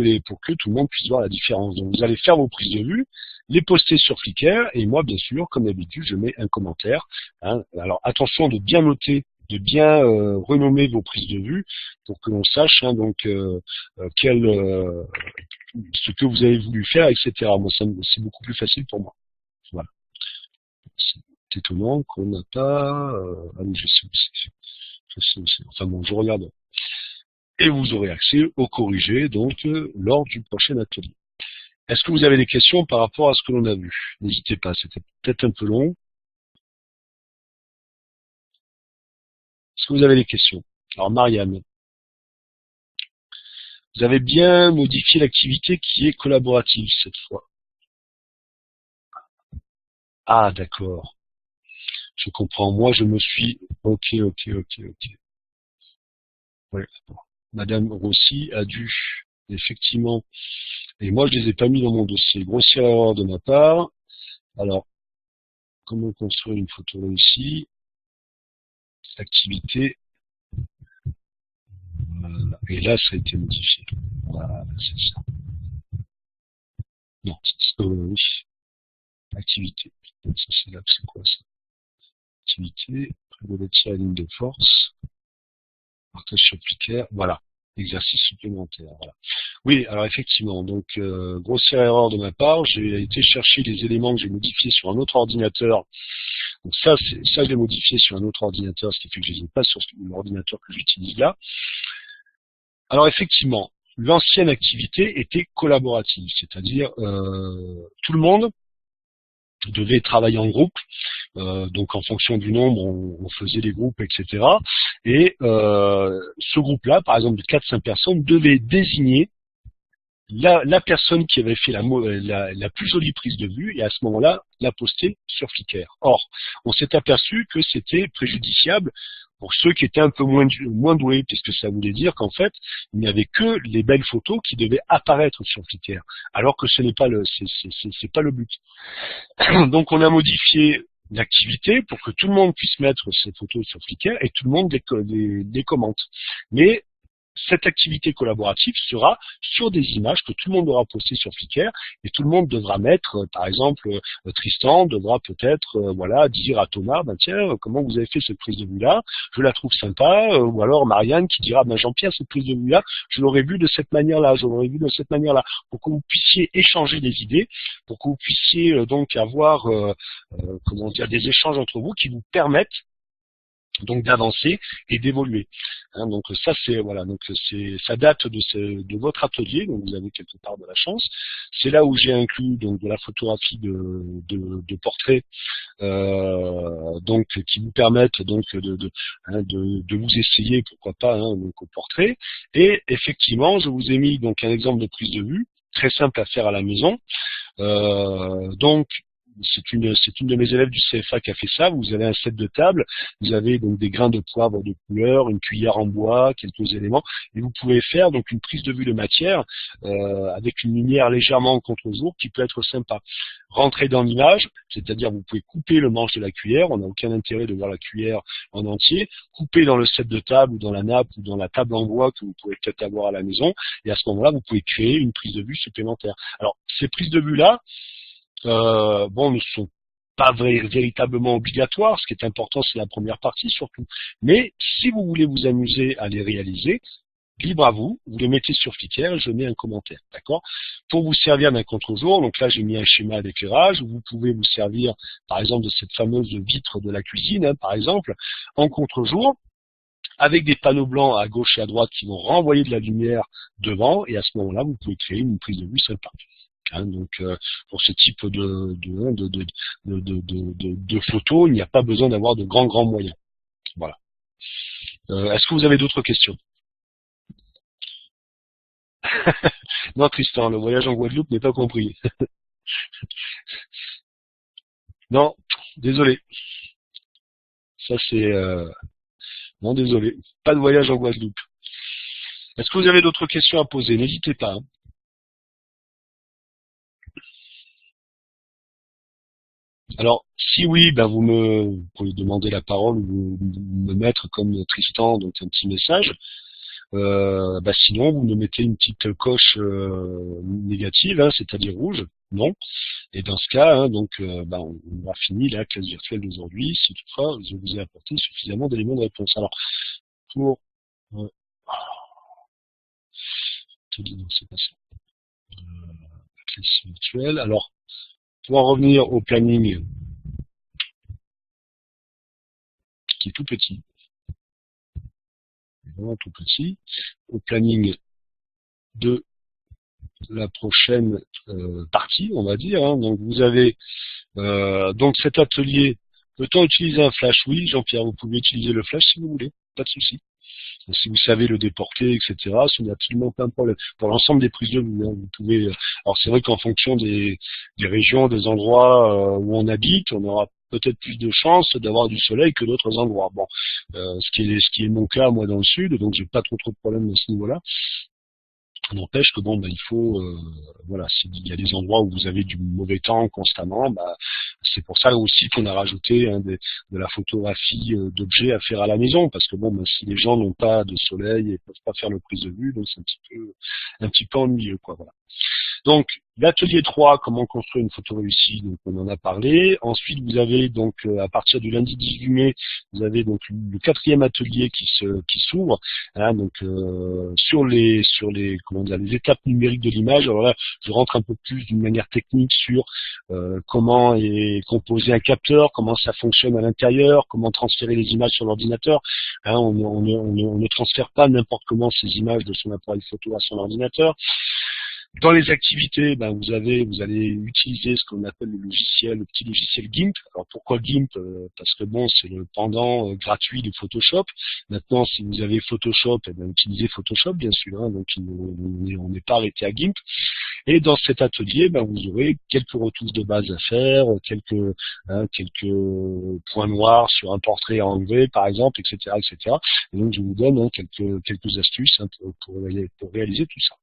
tout le monde puisse voir la différence. Donc vous allez faire vos prises de vue, les poster sur Flickr et moi bien sûr, comme d'habitude, je mets un commentaire. Alors attention de bien noter, de bien renommer vos prises de vue pour que l'on sache ce que vous avez voulu faire, etc. Moi, c'est beaucoup plus facile pour moi. Voilà. C'est étonnant qu'on n'a pas... je sais où c'est. Enfin bon, je regarde. Et vous aurez accès au corrigé, donc, lors du prochain atelier. Est-ce que vous avez des questions par rapport à ce que l'on a vu? N'hésitez pas, c'était peut-être un peu long. Est-ce que vous avez des questions? Alors, Marianne, vous avez bien modifié l'activité qui est collaborative cette fois. Ah, d'accord. Je comprends. Moi, je me suis... Ok. Ouais. Madame Rossi a dû, effectivement... Et moi, je les ai pas mis dans mon dossier. Grossière erreur de ma part. Alors, comment construire une photo réussie? Activité. Voilà. Et là, ça a été modifié. Voilà, c'est ça. Non, oui. Activité. Donc, ça, c'est là, c'est quoi ça? Activité. Prévaloir la ligne de force. Partage sur Flickr. Voilà. Exercice supplémentaire. Voilà. Oui, alors effectivement, donc grossière erreur de ma part, j'ai été chercher les éléments que j'ai modifiés sur un autre ordinateur. Donc ça je l'ai modifié sur un autre ordinateur, ce qui fait que je ne les ai pas sur l'ordinateur que j'utilise là. Alors effectivement, l'ancienne activité était collaborative, c'est-à-dire tout le monde devait travailler en groupe, donc en fonction du nombre, on faisait des groupes, etc. Et ce groupe-là, par exemple de 4-5 personnes, devait désigner la personne qui avait fait la plus jolie prise de vue et à ce moment-là, la poster sur Flickr. Or, on s'est aperçu que c'était préjudiciable pour ceux qui étaient un peu moins doués, puisque ça voulait dire qu'en fait, il n'y avait que les belles photos qui devaient apparaître sur Flickr, alors que ce n'est pas c'est pas le but. Donc on a modifié l'activité pour que tout le monde puisse mettre ses photos sur Flickr et tout le monde les commente. Mais cette activité collaborative sera sur des images que tout le monde aura postées sur Flickr et tout le monde devra mettre, par exemple, Tristan devra peut-être voilà, dire à Thomas, ben tiens, comment vous avez fait cette prise de vue-là, je la trouve sympa, ou alors Marianne qui dira, ben Jean-Pierre, cette prise de vue-là, je l'aurais vue de cette manière-là, je l'aurais vue de cette manière-là, pour que vous puissiez échanger des idées, pour que vous puissiez donc avoir comment dire, des échanges entre vous qui vous permettent donc d'avancer et d'évoluer. Hein, donc ça c'est voilà, donc ça date de votre atelier, donc vous avez quelque part de la chance. C'est là où j'ai inclus donc de la photographie de portraits, donc qui vous permettent donc de vous essayer, pourquoi pas, hein, donc au portrait. Et effectivement, je vous ai mis donc un exemple de prise de vue très simple à faire à la maison. Donc c'est une de mes élèves du CFA qui a fait ça. Vous avez un set de table, vous avez donc des grains de poivre de couleur, une cuillère en bois, quelques éléments, et vous pouvez faire donc une prise de vue de matière avec une lumière légèrement en contre-jour qui peut être sympa. Rentrer dans l'image, c'est-à-dire vous pouvez couper le manche de la cuillère, on n'a aucun intérêt de voir la cuillère en entier, couper dans le set de table ou dans la nappe ou dans la table en bois que vous pouvez peut-être avoir à la maison, et à ce moment-là vous pouvez créer une prise de vue supplémentaire. Alors ces prises de vue là, ne sont pas véritablement obligatoires. Ce qui est important, c'est la première partie surtout. Mais si vous voulez vous amuser à les réaliser, libre à vous, vous les mettez sur Flickr et je mets un commentaire, d'accord? Pour vous servir d'un contre-jour, donc là j'ai mis un schéma d'éclairage, vous pouvez vous servir par exemple de cette fameuse vitre de la cuisine, hein, par exemple, en contre-jour, avec des panneaux blancs à gauche et à droite qui vont renvoyer de la lumière devant, et à ce moment-là, vous pouvez créer une prise de vue sympa. Hein, donc pour ce type de photos, il n'y a pas besoin d'avoir de grands moyens. Voilà. Est-ce que vous avez d'autres questions? Non, Tristan, le voyage en Guadeloupe n'est pas compris. Non, désolé. Ça c'est non, désolé. Pas de voyage en Guadeloupe. Est-ce que vous avez d'autres questions à poser? N'hésitez pas. Hein. Alors, si oui, ben vous pouvez demander la parole ou me mettre comme Tristan, donc un petit message. Sinon, vous me mettez une petite coche négative, hein, c'est-à-dire rouge, non. Et dans ce cas, hein, donc, on aura fini la classe virtuelle d'aujourd'hui, si toutefois je vous ai apporté suffisamment d'éléments de réponse. Alors, pour non, c'est pas ça. La classe virtuelle. Alors, pour en revenir au planning, qui est tout petit, vraiment tout petit, au planning de la prochaine partie, on va dire. Hein. Donc vous avez donc cet atelier. Peut-on utiliser un flash? Oui, Jean-Pierre, vous pouvez utiliser le flash si vous voulez, pas de souci. Si vous savez le déporter, etc., ce n'est absolument pas un problème. Pour l'ensemble des prises de vue, hein, vous pouvez. Alors c'est vrai qu'en fonction des régions, des endroits où on habite, on aura peut-être plus de chances d'avoir du soleil que d'autres endroits. Bon, ce qui est mon cas, moi, dans le sud, donc j'ai pas trop de problèmes à ce niveau-là. N'empêche que il faut voilà, s'il y a des endroits où vous avez du mauvais temps constamment, c'est pour ça aussi qu'on a rajouté de la photographie d'objets à faire à la maison, parce que si les gens n'ont pas de soleil et peuvent pas faire le prise de vue, donc c'est un petit peu ennuyeux, quoi, voilà. Donc, l'atelier 3, comment construire une photo réussie, donc on en a parlé. Ensuite, vous avez donc à partir du lundi 18 mai, vous avez donc le 4e atelier qui s'ouvre, hein, donc sur les les étapes numériques de l'image. Alors là, je rentre un peu plus d'une manière technique sur comment est composé un capteur, comment ça fonctionne à l'intérieur, comment transférer les images sur l'ordinateur. Hein, on ne transfère pas n'importe comment ces images de son appareil photo à son ordinateur. Dans les activités, ben vous allez utiliser ce qu'on appelle le petit logiciel GIMP. Alors pourquoi GIMP? Parce que bon, c'est le pendant gratuit de Photoshop. Maintenant, si vous avez Photoshop, eh ben, utilisez Photoshop, bien sûr. Hein, donc on n'est pas arrêté à GIMP. Et dans cet atelier, ben, vous aurez quelques retouches de base à faire, quelques points noirs sur un portrait à enlever, par exemple, etc., etc. Et donc je vous donne quelques astuces pour réaliser tout ça.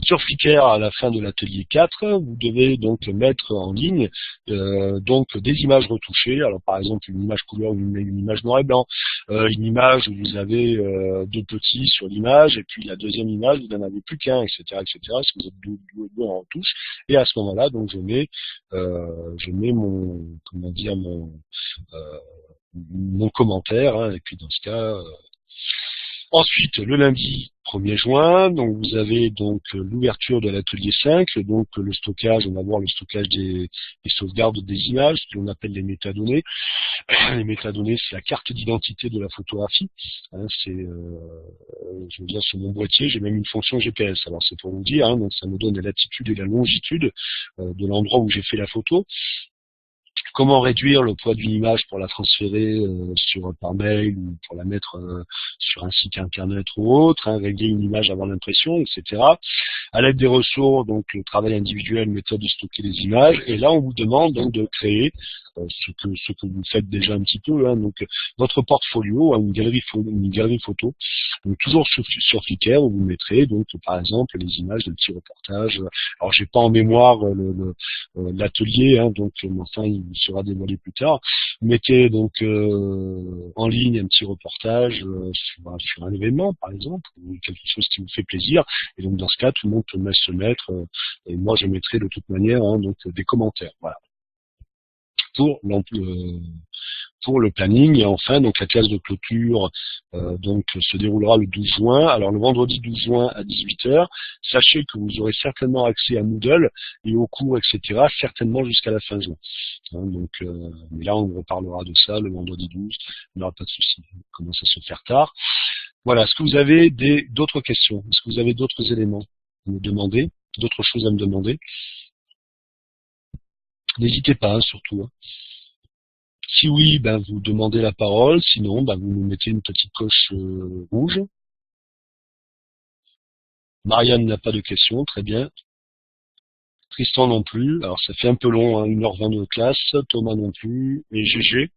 Sur Flickr, à la fin de l'atelier 4, vous devez donc mettre en ligne donc des images retouchées. Alors par exemple une image couleur, une image noir et blanc, une image où vous avez deux petits sur l'image, et puis la deuxième image vous n'en avez plus qu'un, etc., etc. Si vous êtes deux en retouche, et à ce moment-là, donc je mets mon mon commentaire, hein, et puis dans ce cas. Ensuite, le lundi 1er juin, donc vous avez donc l'ouverture de l'atelier 5, donc le stockage, on va voir le stockage des sauvegardes des images, ce que l'on appelle les métadonnées. Les métadonnées, c'est la carte d'identité de la photographie. Hein, je veux dire, sur mon boîtier, j'ai même une fonction GPS. Alors c'est pour vous dire, hein, donc ça me donne la latitude et la longitude de l'endroit où j'ai fait la photo. Comment réduire le poids d'une image pour la transférer par mail ou pour la mettre sur un site internet ou autre, hein, régler une image avant l'impression, etc. À l'aide des ressources, donc le travail individuel, méthode de stocker les images, et là on vous demande donc de créer ce que vous faites déjà un petit peu, hein, donc votre portfolio, hein, une galerie photo, donc toujours sur Flickr où vous mettrez donc par exemple les images de petits reportages. Alors j'ai pas en mémoire l'atelier, hein, donc enfin il sera dévoilé plus tard. Vous mettez donc en ligne un petit reportage sur un événement par exemple, ou quelque chose qui vous fait plaisir, et donc dans ce cas tout le monde peut se mettre, et moi je mettrai de toute manière, hein, donc des commentaires, voilà, pour le planning. Et enfin donc la classe de clôture donc se déroulera le 12 juin. Alors le vendredi 12 juin à 18h, sachez que vous aurez certainement accès à Moodle et aux cours, etc., certainement jusqu'à la fin juin. Hein, donc mais là on reparlera de ça le vendredi 12, il n'y aura pas de souci, on commence à se faire tard. Voilà, est-ce que vous avez d'autres questions? Est-ce que vous avez d'autres éléments à me demander, d'autres choses à me demander? N'hésitez pas, hein, surtout. Hein. Si oui, ben vous demandez la parole, sinon ben, vous nous mettez une petite coche rouge. Marianne n'a pas de questions, très bien. Tristan non plus, alors ça fait un peu long, hein, 1h20 de classe. Thomas non plus, et GG.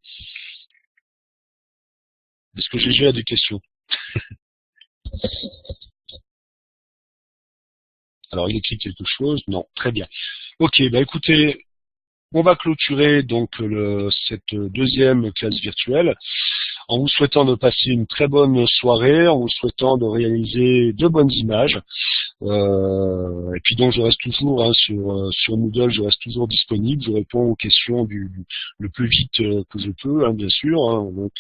Est-ce que GG a des questions? Alors il écrit quelque chose? Non, très bien. Ok, bah écoutez, on va clôturer donc cette deuxième classe virtuelle en vous souhaitant de passer une très bonne soirée, en vous souhaitant de réaliser de bonnes images. Et puis donc je reste toujours, hein, sur Moodle, je reste toujours disponible, je réponds aux questions le plus vite que je peux, hein, bien sûr. Hein, donc,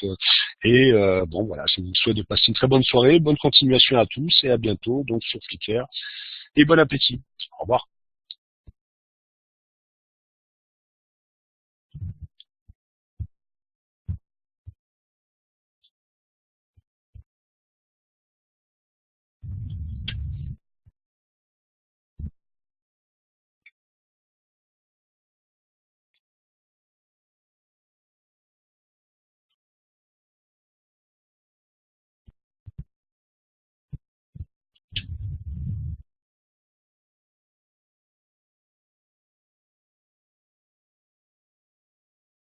bon voilà, je vous souhaite de passer une très bonne soirée, bonne continuation à tous et à bientôt donc sur Flickr. Et bon appétit. Au revoir.